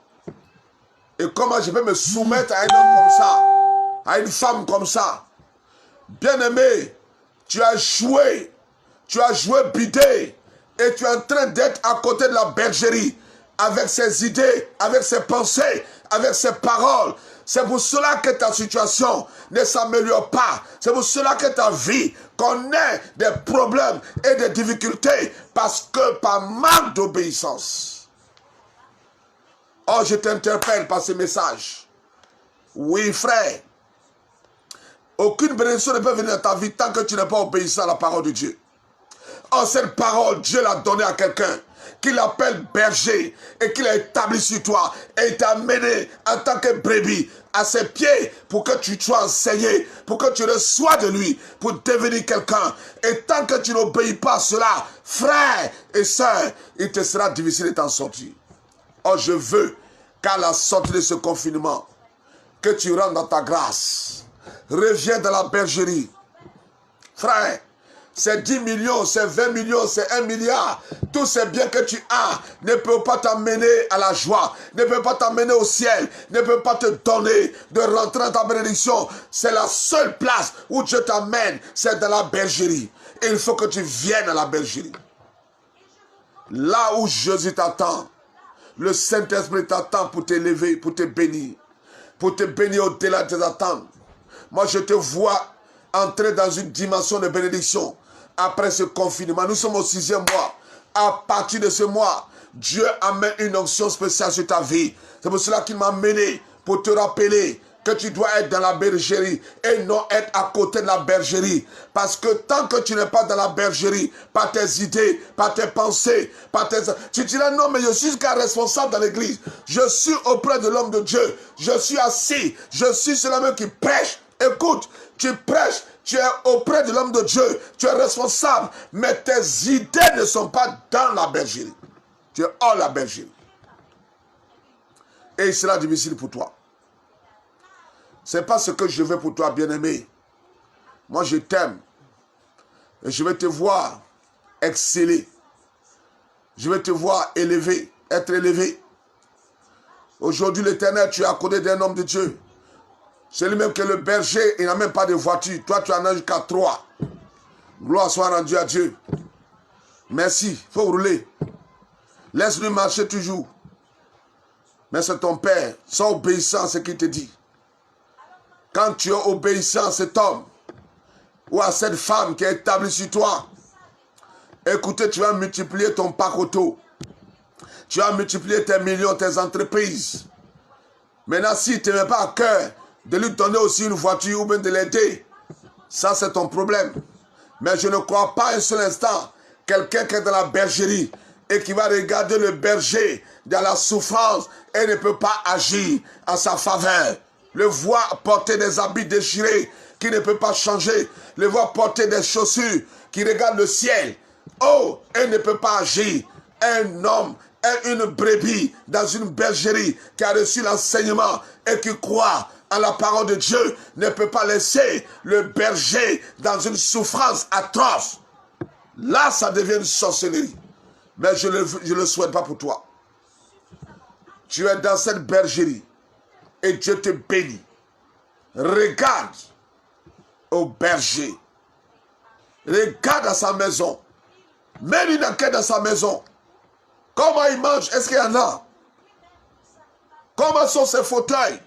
Et comment je peux me soumettre à un homme comme ça, à une femme comme ça? Bien-aimé, tu as joué bidé, et tu es en train d'être à côté de la bergerie, avec ses idées, avec ses pensées, avec ses paroles. C'est pour cela que ta situation ne s'améliore pas. C'est pour cela que ta vie connaît des problèmes et des difficultés, parce que par manque d'obéissance. Oh, je t'interpelle par ce message. Oui, frère. Aucune bénédiction ne peut venir dans ta vie tant que tu n'es pas obéissant à la parole de Dieu. Oh, cette parole, Dieu l'a donnée à quelqu'un qui l'appelle berger et qui l'a établi sur toi et t'a amené en tant que brebis à ses pieds pour que tu sois enseigné, pour que tu reçois de lui, pour devenir quelqu'un. Et tant que tu n'obéis pas à cela, frère et sœur, il te sera difficile de t'en sortir. Oh, je veux qu'à la sortie de ce confinement, que tu rentres dans ta grâce. Reviens dans la bergerie. Frère, c'est 10 millions, c'est 20 millions, c'est 1 milliard. Tous ces biens que tu as ne peuvent pas t'amener à la joie, ne peuvent pas t'amener au ciel, ne peuvent pas te donner de rentrer dans ta bénédiction. C'est la seule place où Dieu t'amène, c'est dans la bergerie. Et il faut que tu viennes à la bergerie. Là où Jésus t'attend, le Saint-Esprit t'attend pour t'élever, pour te bénir au-delà de tes attentes. Moi, je te vois entrer dans une dimension de bénédiction après ce confinement. Nous sommes au 6e mois. À partir de ce mois, Dieu amène une onction spéciale sur ta vie. C'est pour cela qu'il m'a mené pour te rappeler que tu dois être dans la bergerie et non être à côté de la bergerie. Parce que tant que tu n'es pas dans la bergerie, par tes idées, par tes pensées, tu diras non, mais je suis qu'un responsable dans l'église. Je suis auprès de l'homme de Dieu. Je suis assis. Je suis celui-même qui prêche. Écoute, tu prêches, tu es auprès de l'homme de Dieu. Tu es responsable. Mais tes idées ne sont pas dans la bergerie. Tu es hors la bergerie. Et il sera difficile pour toi. Ce n'est pas ce que je veux pour toi, bien-aimé. Moi, je t'aime. Et je vais te voir exceller. Je vais te voir élevé, être élevé. Aujourd'hui, l'Éternel, tu es à côté d'un homme de Dieu. C'est lui-même qui est le berger, il n'a même pas de voiture. Toi, tu en as jusqu'à 3. Gloire soit rendue à Dieu. Merci, il faut rouler. Laisse-lui marcher toujours. Mais c'est ton Père, sois obéissant à ce qu'il te dit. Quand tu es obéissant à cet homme ou à cette femme qui est établie sur toi, écoutez, tu vas multiplier ton pack auto. Tu vas multiplier tes millions, tes entreprises. Maintenant, si tu n'as pas à cœur de lui donner aussi une voiture ou bien de l'aider, ça c'est ton problème. Mais je ne crois pas un seul instant quelqu'un qui est dans la bergerie et qui va regarder le berger dans la souffrance et ne peut pas agir en sa faveur. Le voir porter des habits déchirés qui ne peut pas changer. Le voir porter des chaussures qui regardent le ciel. Oh, et ne peut pas agir. Un homme est une brebis dans une bergerie qui a reçu l'enseignement et qui croit à la parole de Dieu ne peut pas laisser le berger dans une souffrance atroce. Là, ça devient une sorcellerie. Mais je ne le souhaite pas pour toi. Tu es dans cette bergerie. Et Dieu te bénit. Regarde au berger. Regarde à sa maison. Mets une enquête dans sa maison. Comment il mange? Est-ce qu'il y en a? Comment sont ses fauteuils?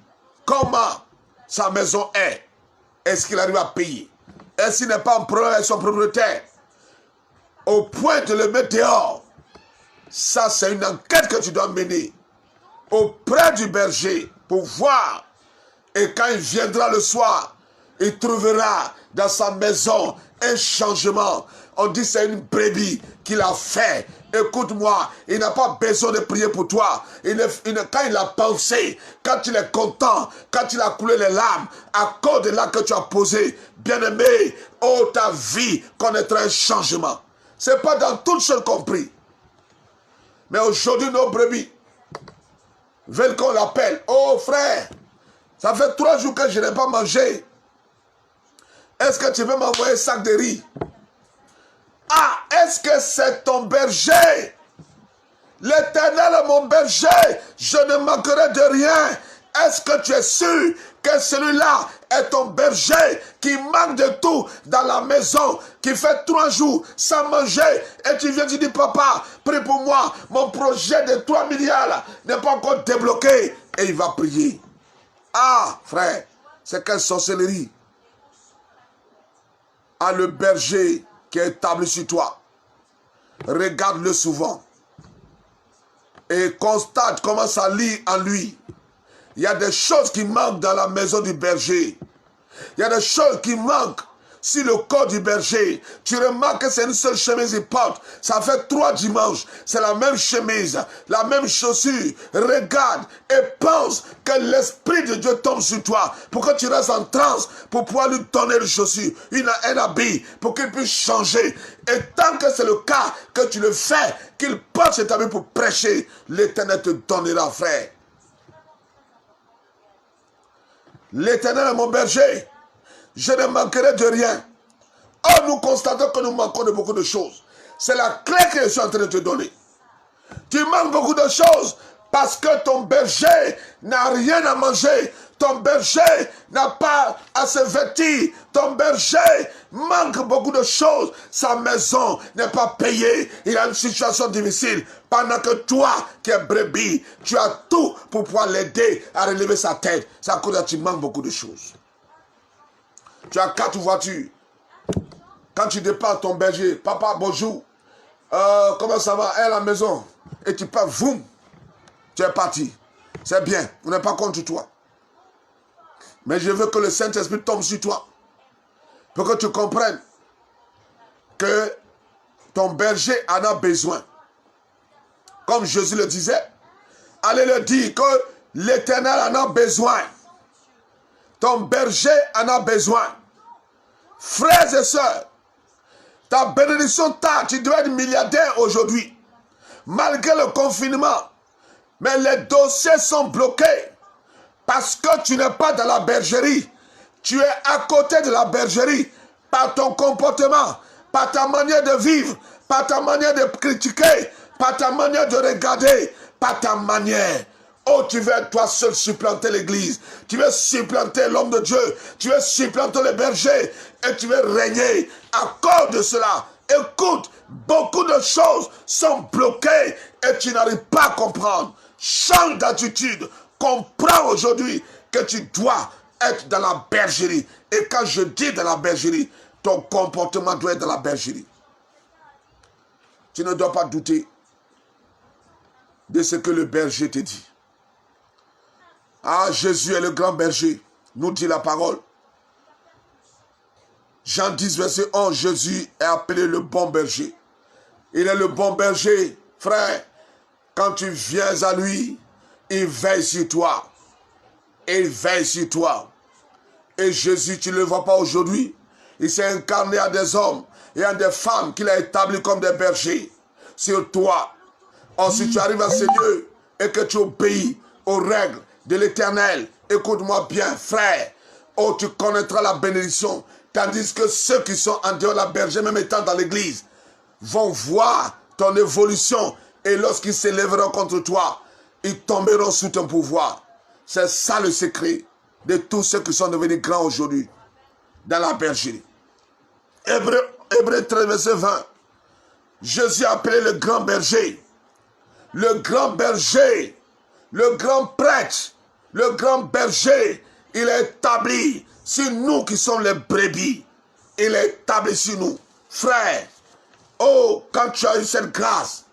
Comment sa maison est? Est-ce qu'il arrive à payer? Est-ce qu'il n'est pas en problème avec son propriétaire? Au point de le mettre dehors. Ça, c'est une enquête que tu dois mener auprès du berger pour voir. Et quand il viendra le soir, il trouvera dans sa maison un changement. On dit c'est une brebis qu'il a fait. Écoute-moi, il n'a pas besoin de prier pour toi. Quand il a pensé, quand il est content, quand il a coulé les larmes, à cause de là que tu as posé, bien-aimé, oh ta vie connaîtra un changement. Ce n'est pas dans toutes choses compris. Mais aujourd'hui, nos brebis veulent qu'on l'appelle. Oh frère, ça fait 3 jours que je n'ai pas mangé. Est-ce que tu veux m'envoyer un sac de riz? Ah, est-ce que c'est ton berger? L'Éternel est mon berger, je ne manquerai de rien. Est-ce que tu es sûr que celui-là est ton berger qui manque de tout dans la maison, qui fait 3 jours sans manger et tu viens, tu dis papa, prie pour moi, mon projet de 3 milliards n'est pas encore débloqué et il va prier. Ah frère, c'est quelle sorcellerie. Ah, le berger qui est établi sur toi, regarde-le souvent et constate comment ça lit en lui. Il y a des choses qui manquent dans la maison du berger. Il y a des choses qui manquent sur le corps du berger. Tu remarques que c'est une seule chemise qu'il porte. Ça fait 3 dimanches. C'est la même chemise, la même chaussure. Regarde et pense que l'Esprit de Dieu tombe sur toi pour que tu restes en transe, pour pouvoir lui donner une chaussure, un habit, pour qu'il puisse changer. Et tant que c'est le cas, que tu le fais, qu'il porte cet habit pour prêcher, l'Éternel te donnera, frère. L'Éternel est mon berger. Je ne manquerai de rien. Or, nous constatons que nous manquons de beaucoup de choses. C'est la clé que je suis en train de te donner. Tu manques beaucoup de choses parce que ton berger n'a rien à manger. Ton berger n'a pas à se vêtir. Ton berger manque beaucoup de choses. Sa maison n'est pas payée. Il a une situation difficile. Pendant que toi, qui es brebis, tu as tout pour pouvoir l'aider à relever sa tête. C'est à cause que tu manques beaucoup de choses. Tu as 4 voitures. Quand tu départs ton berger, papa, bonjour. Comment ça va? À la maison. Et tu pars, voum. Tu es parti. C'est bien. On n'est pas contre toi. Mais je veux que le Saint-Esprit tombe sur toi. Pour que tu comprennes que ton berger en a besoin. Comme Jésus le disait, allez le dire que l'Éternel en a besoin. Ton berger en a besoin. Frères et sœurs, ta bénédiction tard, tu dois être milliardaire aujourd'hui. Malgré le confinement. Mais les dossiers sont bloqués. Parce que tu n'es pas dans la bergerie. Tu es à côté de la bergerie. Par ton comportement. Par ta manière de vivre. Par ta manière de critiquer. Par ta manière de regarder. Par ta manière. Oh, tu veux toi seul supplanter l'église. Tu veux supplanter l'homme de Dieu. Tu veux supplanter le berger. Et tu veux régner. À cause de cela. Écoute, beaucoup de choses sont bloquées. Et tu n'arrives pas à comprendre. Change d'attitude. Comprends aujourd'hui que tu dois être dans la bergerie. Et quand je dis dans la bergerie, ton comportement doit être dans la bergerie. Tu ne dois pas douter de ce que le berger te dit. Ah, Jésus est le grand berger, nous dit la parole. Jean 10, verset 11, Jésus est appelé le bon berger. Il est le bon berger, frère. Quand tu viens à lui, il veille sur toi. Il veille sur toi. Et Jésus, tu ne le vois pas aujourd'hui. Il s'est incarné à des hommes et à des femmes qu'il a établis comme des bergers sur toi. Or, si tu arrives à ces lieux et que tu obéis aux règles de l'Éternel, écoute-moi bien, frère. Oh, tu connaîtras la bénédiction. Tandis que ceux qui sont en dehors de la bergerie, même étant dans l'église, vont voir ton évolution. Et lorsqu'ils s'élèveront contre toi, ils tomberont sous ton pouvoir. C'est ça le secret de tous ceux qui sont devenus grands aujourd'hui dans la bergerie. Hébreux 13, verset 20. Jésus a appelé le grand berger. Le grand berger, le grand prêtre, le grand berger, il est établi sur nous qui sommes les brebis. Il est établi sur nous. Frère, oh, quand tu as eu cette grâce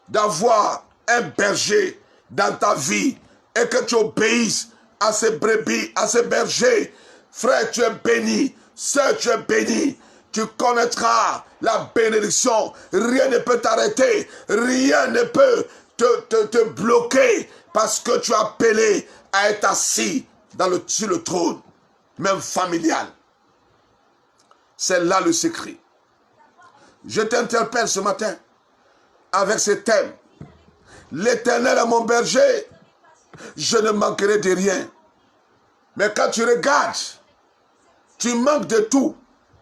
d'avoir un berger dans ta vie et que tu obéisses à ces brebis, à ces bergers, frère, tu es béni. Sœur, tu es béni. Tu connaîtras la bénédiction. Rien ne peut t'arrêter. Rien ne peut te bloquer parce que tu es appelé à être assis sur le trône, même familial. C'est là le secret. Je t'interpelle ce matin avec ce thème. L'Éternel est mon berger, je ne manquerai de rien. Mais quand tu regardes, tu manques de tout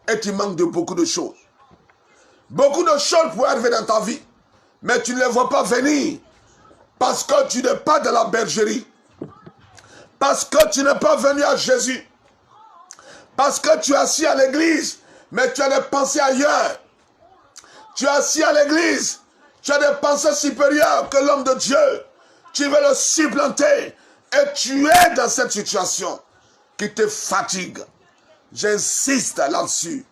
et tu manques de beaucoup de choses. Beaucoup de choses pourraient arriver dans ta vie, mais tu ne les vois pas venir parce que tu n'es pas dans la bergerie. Parce que tu n'es pas venu à Jésus. Parce que tu es assis à l'église, mais tu as des pensées ailleurs. Tu es assis à l'église, tu as des pensées supérieures que l'homme de Dieu. Tu veux le supplanter et tu es dans cette situation qui te fatigue. J'insiste là-dessus.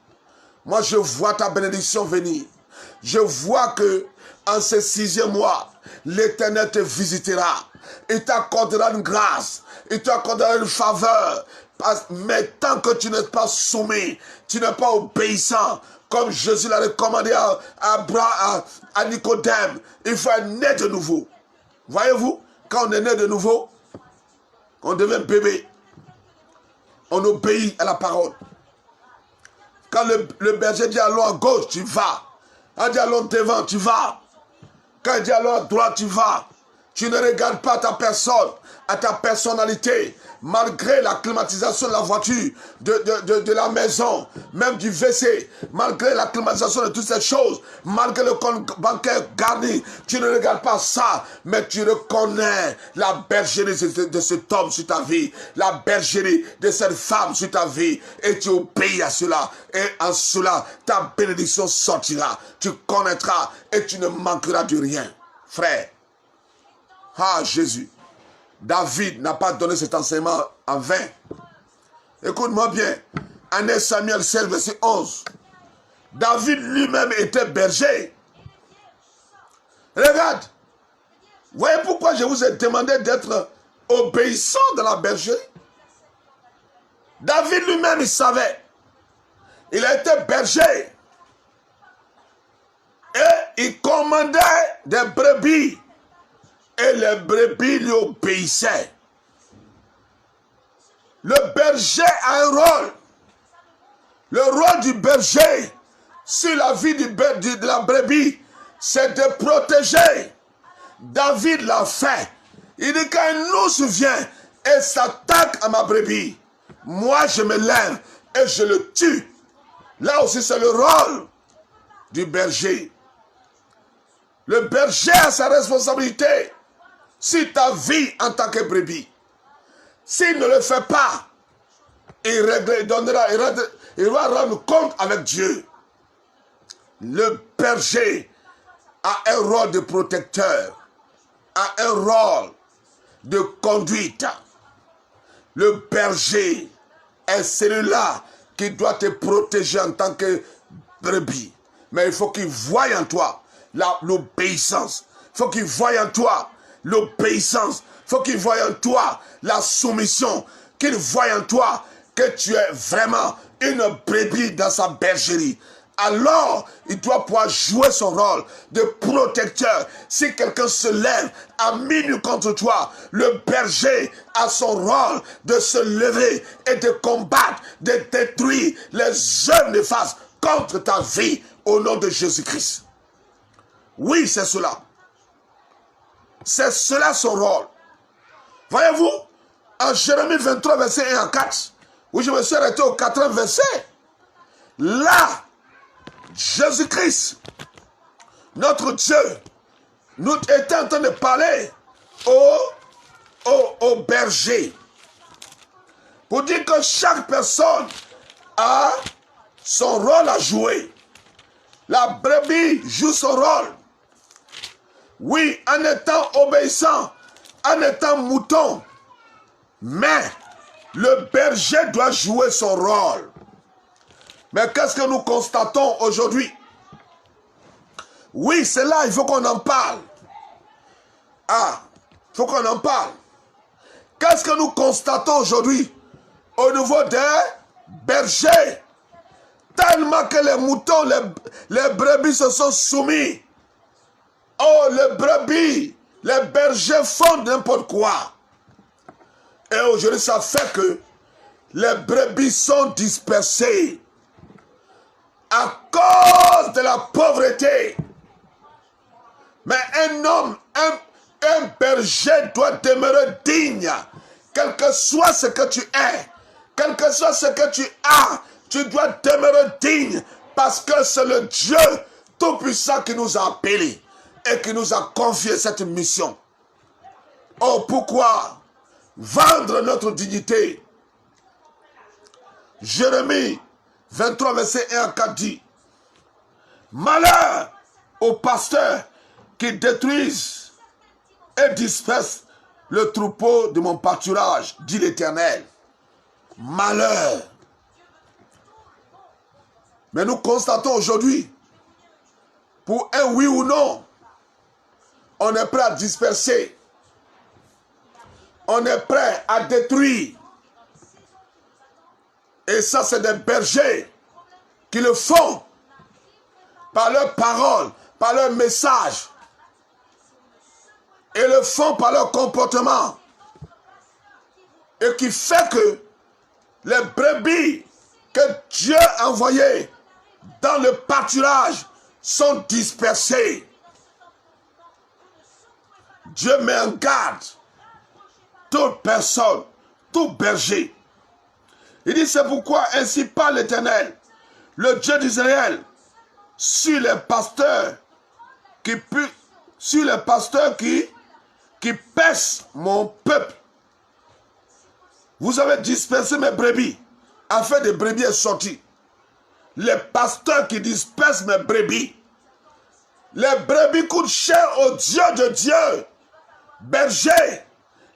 Moi, je vois ta bénédiction venir. Je vois que en ce 6e mois, l'Éternel te visitera. Il t'accordera une grâce. Il t'accordera une faveur. Mais tant que tu n'es pas soumis, tu n'es pas obéissant, comme Jésus l'a recommandé à Nicodème, il faut être né de nouveau. Voyez-vous, quand on est né de nouveau, on devient bébé. On obéit à la parole. Quand le berger dit allons à gauche, tu vas. Quand il dit allons devant, tu vas. Quand il dit allons à droite, tu vas. Tu ne regardes pas ta personne, à ta personnalité, malgré la climatisation de la voiture, de la maison, même du WC, malgré la climatisation de toutes ces choses, malgré le compte bancaire garni, tu ne regardes pas ça, mais tu reconnais la bergerie de cet homme sur ta vie, la bergerie de cette femme sur ta vie, et tu obéis à cela, et en cela, ta bénédiction sortira, tu connaîtras, et tu ne manqueras de rien. Frère, ah Jésus, David n'a pas donné cet enseignement en vain. Écoute-moi bien, en 1 Samuel 16, verset 11, David lui-même était berger. Regarde, voyez pourquoi je vous ai demandé d'être obéissant dans la bergerie. David lui-même, il savait. Il était berger. Et il commandait des brebis. Et les brebis lui obéissaient. Le berger a un rôle. Le rôle du berger sur la vie de la brebis, c'est de protéger. David l'a fait. Il dit quand un ours vient et s'attaque à ma brebis, moi je me lève et je le tue. Là aussi c'est le rôle du berger. Le berger a sa responsabilité sur ta vie en tant que brebis. S'il ne le fait pas, il va rendre compte avec Dieu. Le berger a un rôle de protecteur, a un rôle de conduite. Le berger est celui-là qui doit te protéger en tant que brebis. Mais il faut qu'il voie en toi l'obéissance. Il faut qu'il voie en toi l'obéissance. Il faut qu'il voie en toi la soumission. Qu'il voie en toi que tu es vraiment une brebis dans sa bergerie. Alors, il doit pouvoir jouer son rôle de protecteur. Si quelqu'un se lève à minuit contre toi, le berger a son rôle de se lever et de combattre, de détruire les œuvres néfastes contre ta vie au nom de Jésus-Christ. Oui, c'est cela. C'est cela son rôle. Voyez-vous, en Jérémie 23, verset 1 à 4, où je me suis arrêté au 4e verset, là, Jésus-Christ, notre Dieu, nous était en train de parler au berger. Pour dire que chaque personne a son rôle à jouer. La brebis joue son rôle. Oui, en étant obéissant, en étant mouton. Mais le berger doit jouer son rôle. Mais qu'est-ce que nous constatons aujourd'hui? Oui, c'est là, il faut qu'on en parle. Ah, il faut qu'on en parle. Qu'est-ce que nous constatons aujourd'hui au niveau des bergers? Tellement que les moutons, les brebis se sont soumis. Oh, les brebis, les bergers font n'importe quoi. Et aujourd'hui, ça fait que les brebis sont dispersées à cause de la pauvreté. Mais un homme, un berger doit demeurer digne. Quel que soit ce que tu es, quel que soit ce que tu as, tu dois demeurer digne. Parce que c'est le Dieu Tout-Puissant qui nous a appelés et qui nous a confié cette mission. Oh, pourquoi vendre notre dignité? Jérémie 23, verset 1 à 4 dit: malheur aux pasteurs qui détruisent et dispersent le troupeau de mon pâturage, dit l'Éternel. Malheur. Mais nous constatons aujourd'hui, pour un oui ou non, on est prêt à disperser. On est prêt à détruire. Et ça, c'est des bergers qui le font par leurs paroles, par leurs messages. Et le font par leur comportement. Et qui fait que les brebis que Dieu a envoyées dans le pâturage sont dispersées. Dieu met en garde toute personne, tout berger. Il dit, c'est pourquoi ainsi parle l'Éternel, le Dieu d'Israël, sur les pasteurs qui pèsent mon peuple. Vous avez dispersé mes brebis, afin des brebis est sorti. Les pasteurs qui dispersent mes brebis. Les brebis coûtent cher au Dieu de Dieu. Berger,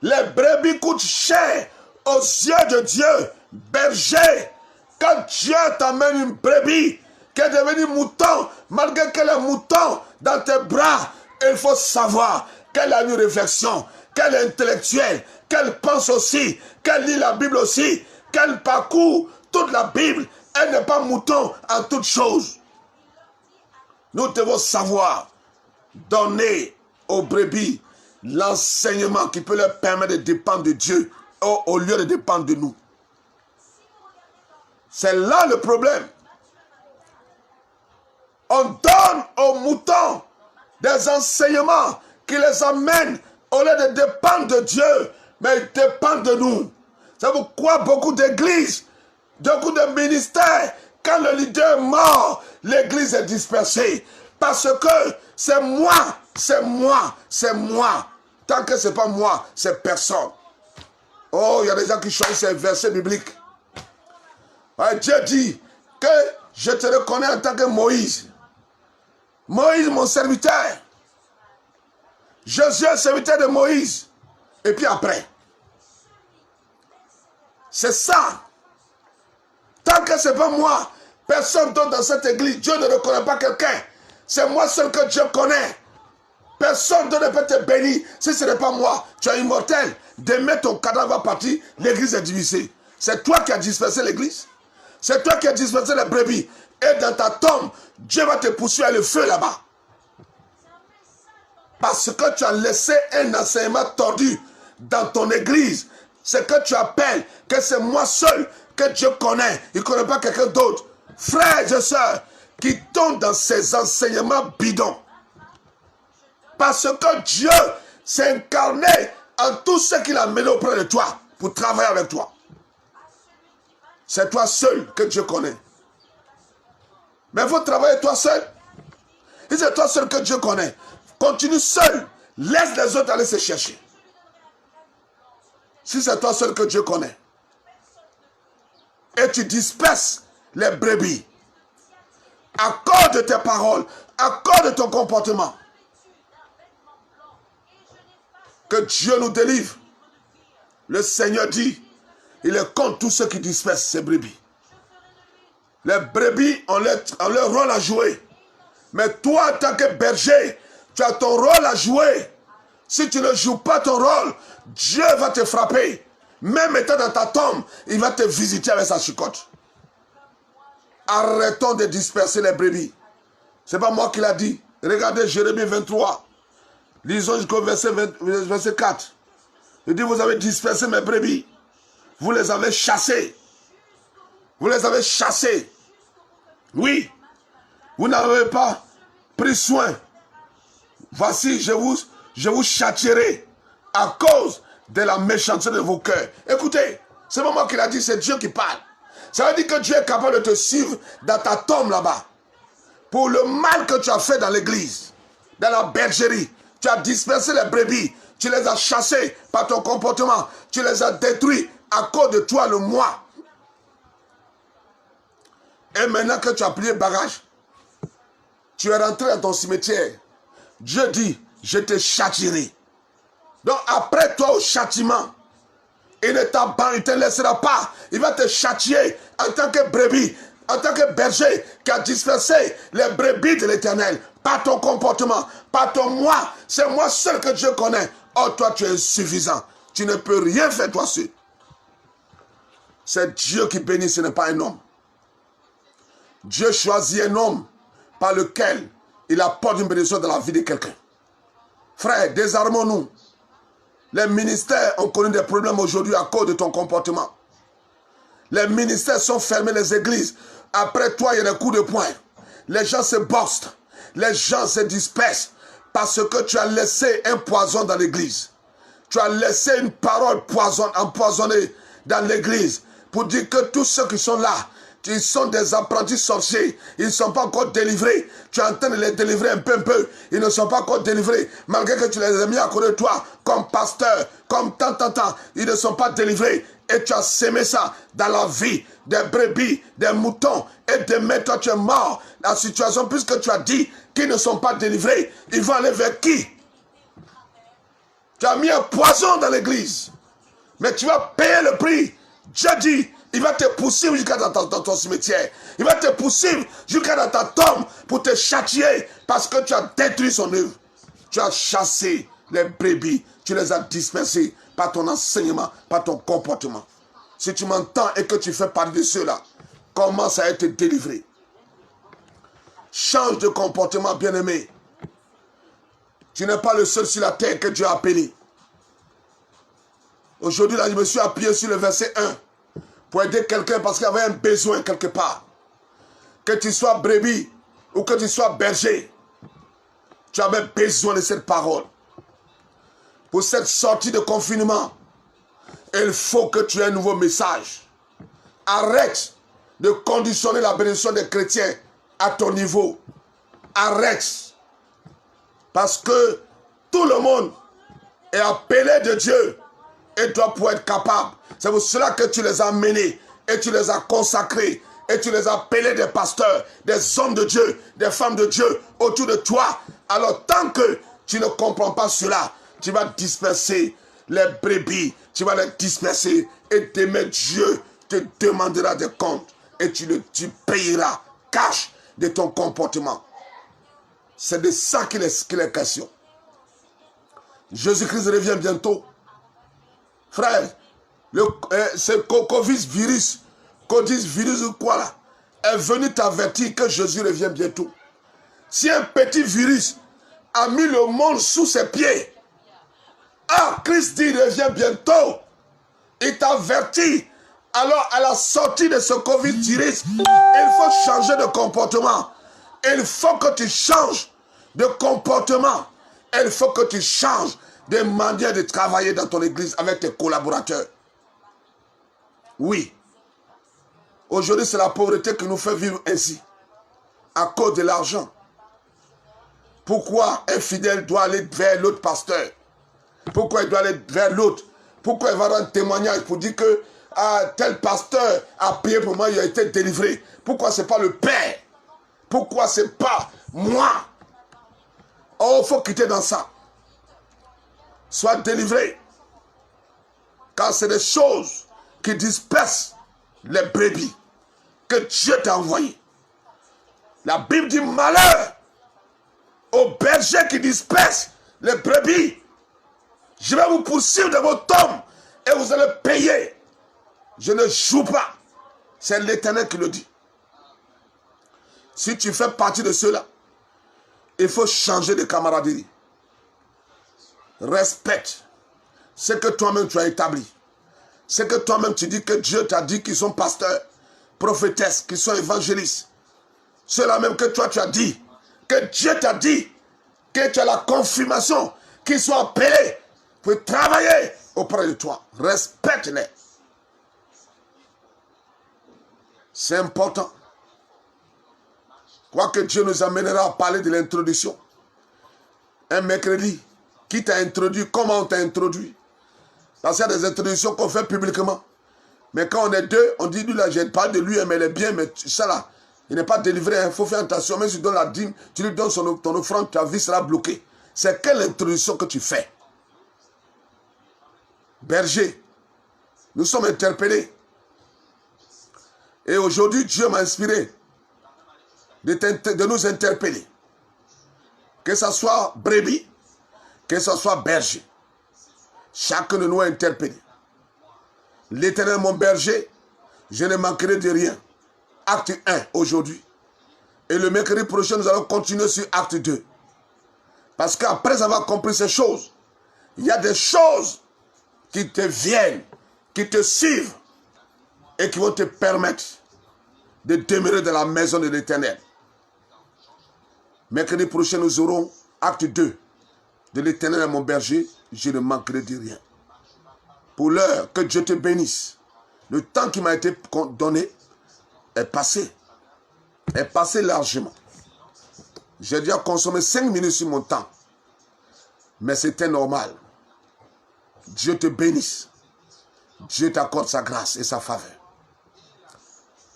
les brebis coûtent cher aux yeux de Dieu. Berger, quand Dieu t'amène une brebis qui est devenue mouton, malgré qu'elle est mouton dans tes bras, il faut savoir qu'elle a une réflexion, qu'elle est intellectuelle, qu'elle pense aussi, qu'elle lit la Bible aussi, qu'elle parcourt toute la Bible. Elle n'est pas mouton en toutes choses. Nous devons savoir donner aux brebis l'enseignement qui peut leur permettre de dépendre de Dieu au lieu de dépendre de nous. C'est là le problème. On donne aux moutons des enseignements qui les amènent au lieu de dépendre de Dieu, mais ils dépendent de nous. C'est pourquoi beaucoup d'églises, beaucoup de ministères, quand le leader est mort, l'église est dispersée. Parce que c'est moi, c'est moi, c'est moi. Tant que ce n'est pas moi, c'est personne. Oh, il y a des gens qui choisissent ces versets bibliques. Dieu dit que je te reconnais en tant que Moïse. Moïse, mon serviteur. Josué, serviteur de Moïse. Et puis après. C'est ça. Tant que ce n'est pas moi, personne d'autre dans cette église, Dieu ne reconnaît pas quelqu'un. C'est moi seul que Dieu connaît. Personne d'autre ne peut te bénir si ce n'est pas moi. Tu es immortel. Demain, ton cadavre va partir, l'église est divisée. C'est toi qui as dispersé l'église. C'est toi qui as dispersé les brebis. Et dans ta tombe, Dieu va te poursuivre le feu là-bas. Parce que tu as laissé un enseignement tordu dans ton église. C'est que tu appelles que c'est moi seul que Dieu connaît. Il ne connaît pas quelqu'un d'autre. Frères et sœurs, qui tombent dans ces enseignements bidons. Parce que Dieu s'est incarné en tout ce qu'il a mené auprès de toi pour travailler avec toi. C'est toi seul que Dieu connaît. Mais il faut travailler toi seul. Et c'est toi seul que Dieu connaît. Continue seul. Laisse les autres aller se chercher. Si c'est toi seul que Dieu connaît. Et tu disperses les brebis. À cause de tes paroles, à cause de ton comportement. Que Dieu nous délivre. Le Seigneur dit, il est contre tous ceux qui dispersent ces brebis. Les brebis ont leur rôle à jouer. Mais toi, en tant que berger, tu as ton rôle à jouer. Si tu ne joues pas ton rôle, Dieu va te frapper. Même étant dans ta tombe, il va te visiter avec sa chicotte. Arrêtons de disperser les brebis. Ce n'est pas moi qui l'a dit. Regardez Jérémie 23. Lisons jusqu'au verset 4. Il dit, vous avez dispersé mes brebis. Vous les avez chassées. Vous les avez chassées. Oui. Vous n'avez pas pris soin. Voici, je vous châtierai à cause de la méchanceté de vos cœurs. Écoutez, c'est pas moi qui l'a dit, c'est Dieu qui parle. Ça veut dire que Dieu est capable de te suivre dans ta tombe là-bas. Pour le mal que tu as fait dans l'église, dans la bergerie, tu as dispersé les brebis, tu les as chassés par ton comportement, tu les as détruits à cause de toi, le moi. Et maintenant que tu as plié bagage, tu es rentré dans ton cimetière. Dieu dit, je te châtierai. Donc après toi au châtiment, il ne te laissera pas. Il va te châtier en tant que brebis, en tant que berger qui a dispersé les brebis de l'Éternel. Par ton comportement, par ton moi. C'est moi seul que Dieu connaît. Oh, toi tu es insuffisant. Tu ne peux rien faire toi seul. C'est Dieu qui bénit, ce n'est pas un homme. Dieu choisit un homme par lequel il apporte une bénédiction dans la vie de quelqu'un. Frère, désarmons-nous. Les ministères ont connu des problèmes aujourd'hui à cause de ton comportement. Les ministères sont fermés, les églises. Après toi, il y a des coups de poing. Les gens se bossent. Les gens se dispersent. Parce que tu as laissé un poison dans l'église. Tu as laissé une parole empoisonnée dans l'église pour dire que tous ceux qui sont là, ils sont des apprentis sorciers, ils ne sont pas encore délivrés. Tu es en train de les délivrer un peu. Ils ne sont pas encore délivrés. Malgré que tu les as mis à côté de toi, comme pasteur, comme tant. Ils ne sont pas délivrés. Et tu as sémé ça dans la vie des brebis, des moutons. Et demain, toi, tu es mort. La situation, puisque tu as dit qu'ils ne sont pas délivrés, ils vont aller vers qui? Tu as mis un poison dans l'église. Mais tu vas payer le prix. Dieu dit, il va te poursuivre jusqu'à dans ton cimetière. Il va te poursuivre jusqu'à dans ta tombe pour te châtier parce que tu as détruit son œuvre. Tu as chassé les brebis. Tu les as dispersés par ton enseignement, par ton comportement. Si tu m'entends et que tu fais partie de ceux-là, commence à être délivré. Change de comportement, bien-aimé. Tu n'es pas le seul sur la terre que Dieu a appelé. Aujourd'hui, là, je me suis appuyé sur le verset 1 pour aider quelqu'un parce qu'il y avait un besoin quelque part. Que tu sois brebis ou que tu sois berger, tu avais besoin de cette parole. Pour cette sortie de confinement, il faut que tu aies un nouveau message. Arrête de conditionner la bénédiction des chrétiens à ton niveau. Arrête. Parce que tout le monde est appelé de Dieu et doit pouvoir être capable. C'est pour cela que tu les as menés et tu les as consacrés et tu les as appelés des pasteurs, des hommes de Dieu, des femmes de Dieu autour de toi. Alors tant que tu ne comprends pas cela, tu vas disperser les brebis, tu vas les disperser et demain Dieu te demandera des comptes et tu payeras cash de ton comportement. C'est de ça qu'il est question. Jésus-Christ revient bientôt. Frère, ce Covid-virus ou quoi là, est venu t'avertir que Jésus revient bientôt. Si un petit virus a mis le monde sous ses pieds, Christ dit il revient bientôt. Il t'avertit. Alors à la sortie de ce Covid-virus, il faut changer de comportement. Il faut que tu changes de comportement. Il faut que tu changes de manière de travailler dans ton église avec tes collaborateurs. Oui. Aujourd'hui, c'est la pauvreté qui nous fait vivre ainsi. À cause de l'argent. Pourquoi un fidèle doit aller vers l'autre pasteur? Pourquoi il doit aller vers l'autre? Pourquoi il va rendre témoignage pour dire que tel pasteur a payé pour moi, il a été délivré? Pourquoi ce n'est pas le Père? Pourquoi ce n'est pas moi? Oh, il faut quitter dans ça. Sois délivré. Car c'est des choses qui dispersent les brebis que Dieu t'a envoyé. La Bible dit malheur aux bergers qui dispersent les brebis. Je vais vous poursuivre de vos tombes et vous allez payer. Je ne joue pas. C'est l'Éternel qui le dit. Si tu fais partie de ceux-là, il faut changer de camaraderie. Respecte ce que toi-même tu as établi. Ce que toi-même tu dis que Dieu t'a dit qu'ils sont pasteurs, prophétesses, qu'ils sont évangélistes. Ceux-là même que toi tu as dit, que Dieu t'a dit, que tu as la confirmation qu'ils sont appelés pour travailler auprès de toi. Respecte-les. C'est important. Quoique Dieu nous amènera à parler de l'introduction. Un mercredi, qui t'a introduit, comment on t'a introduit. Parce qu'il y a des introductions qu'on fait publiquement. Mais quand on est deux, on dit, lui là, je parle de lui, mais il est bien, mais ça là, il n'est pas délivré, il faut faire attention. Même si tu donnes la dîme, tu lui donnes ton offrande, ta vie sera bloquée. C'est quelle introduction que tu fais? Berger, nous sommes interpellés. Et aujourd'hui, Dieu m'a inspiré de nous interpeller. Que ce soit brebis, que ce soit berger. Chacun de nous est interpellé. L'Éternel, mon berger, je ne manquerai de rien. Acte 1 aujourd'hui. Et le mercredi prochain, nous allons continuer sur acte 2. Parce qu'après avoir compris ces choses, il y a des choses qui te viennent, qui te suivent et qui vont te permettre de demeurer dans la maison de l'Éternel. Mercredi prochain, nous aurons Acte 2. De l'Éternel est mon berger, je ne manquerai de rien. Pour l'heure, que Dieu te bénisse. Le temps qui m'a été donné est passé. Est passé largement. J'ai déjà consommé 5 minutes sur mon temps. Mais c'était normal. Dieu te bénisse. Dieu t'accorde sa grâce et sa faveur.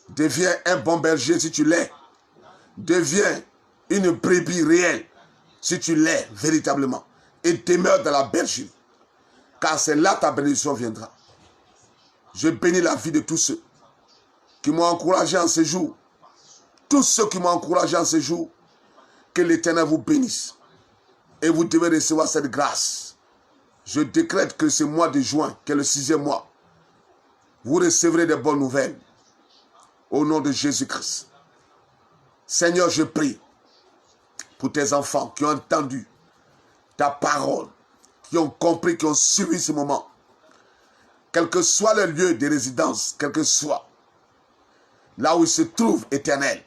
Deviens un bon berger si tu l'es. Deviens une brebis réelle si tu l'es véritablement. Et demeure dans la bergerie. Car c'est là ta bénédiction viendra. Je bénis la vie de tous ceux qui m'ont encouragé en ce jour. Tous ceux qui m'ont encouragé en ce jour. Que l'Éternel vous bénisse. Et vous devez recevoir cette grâce. Je décrète que ce mois de juin, qui est le 6e mois, vous recevrez des bonnes nouvelles. Au nom de Jésus-Christ. Seigneur, je prie pour tes enfants qui ont entendu ta parole, qui ont compris, qui ont suivi ce moment. Quel que soit le lieu de résidence, quel que soit, là où ils se trouvent, Éternel,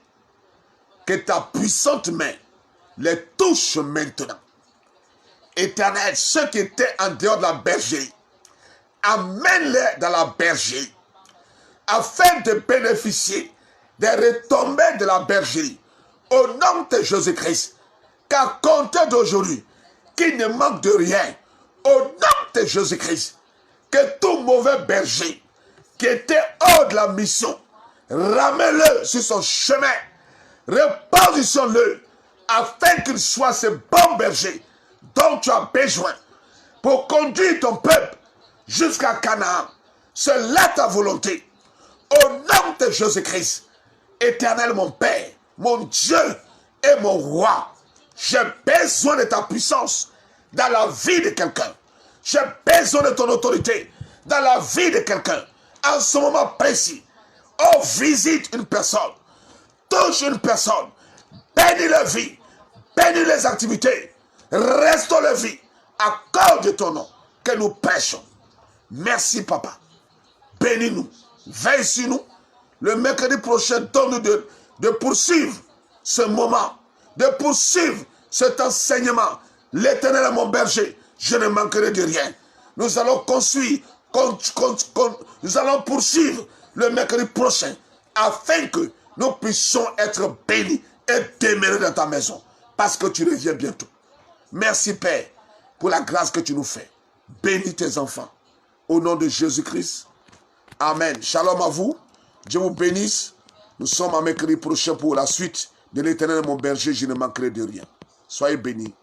que ta puissante main les touche maintenant. Éternel, ceux qui étaient en dehors de la bergerie, amène-les dans la bergerie, afin de bénéficier des retombées de la bergerie. Au nom de Jésus-Christ, qu'à compter d'aujourd'hui, qu'il ne manque de rien. Au nom de Jésus-Christ, que tout mauvais berger qui était hors de la mission, ramène-le sur son chemin, repositionne-le, afin qu'il soit ce bon berger dont tu as besoin pour conduire ton peuple jusqu'à Canaan. C'est là ta volonté. Au nom de Jésus-Christ, Éternel mon Père, mon Dieu et mon Roi, j'ai besoin de ta puissance dans la vie de quelqu'un. J'ai besoin de ton autorité dans la vie de quelqu'un. En ce moment précis, oh, visite une personne, touche une personne, bénis la vie, bénis les activités, restaure la vie, accorde ton nom, que nous prêchons. Merci, Papa. Bénis-nous, veille sur nous. Le mercredi prochain, donne-nous de poursuivre ce moment, de poursuivre cet enseignement. L'Éternel est mon berger, je ne manquerai de rien. Nous allons nous allons poursuivre le mercredi prochain, afin que nous puissions être bénis et demeurer dans ta maison, parce que tu reviens bientôt. Merci, Père, pour la grâce que tu nous fais. Bénis tes enfants. Au nom de Jésus-Christ. Amen. Shalom à vous. Dieu vous bénisse. Nous sommes à mercredi prochain pour la suite de l'Éternel, mon berger. Je ne manquerai de rien. Soyez bénis.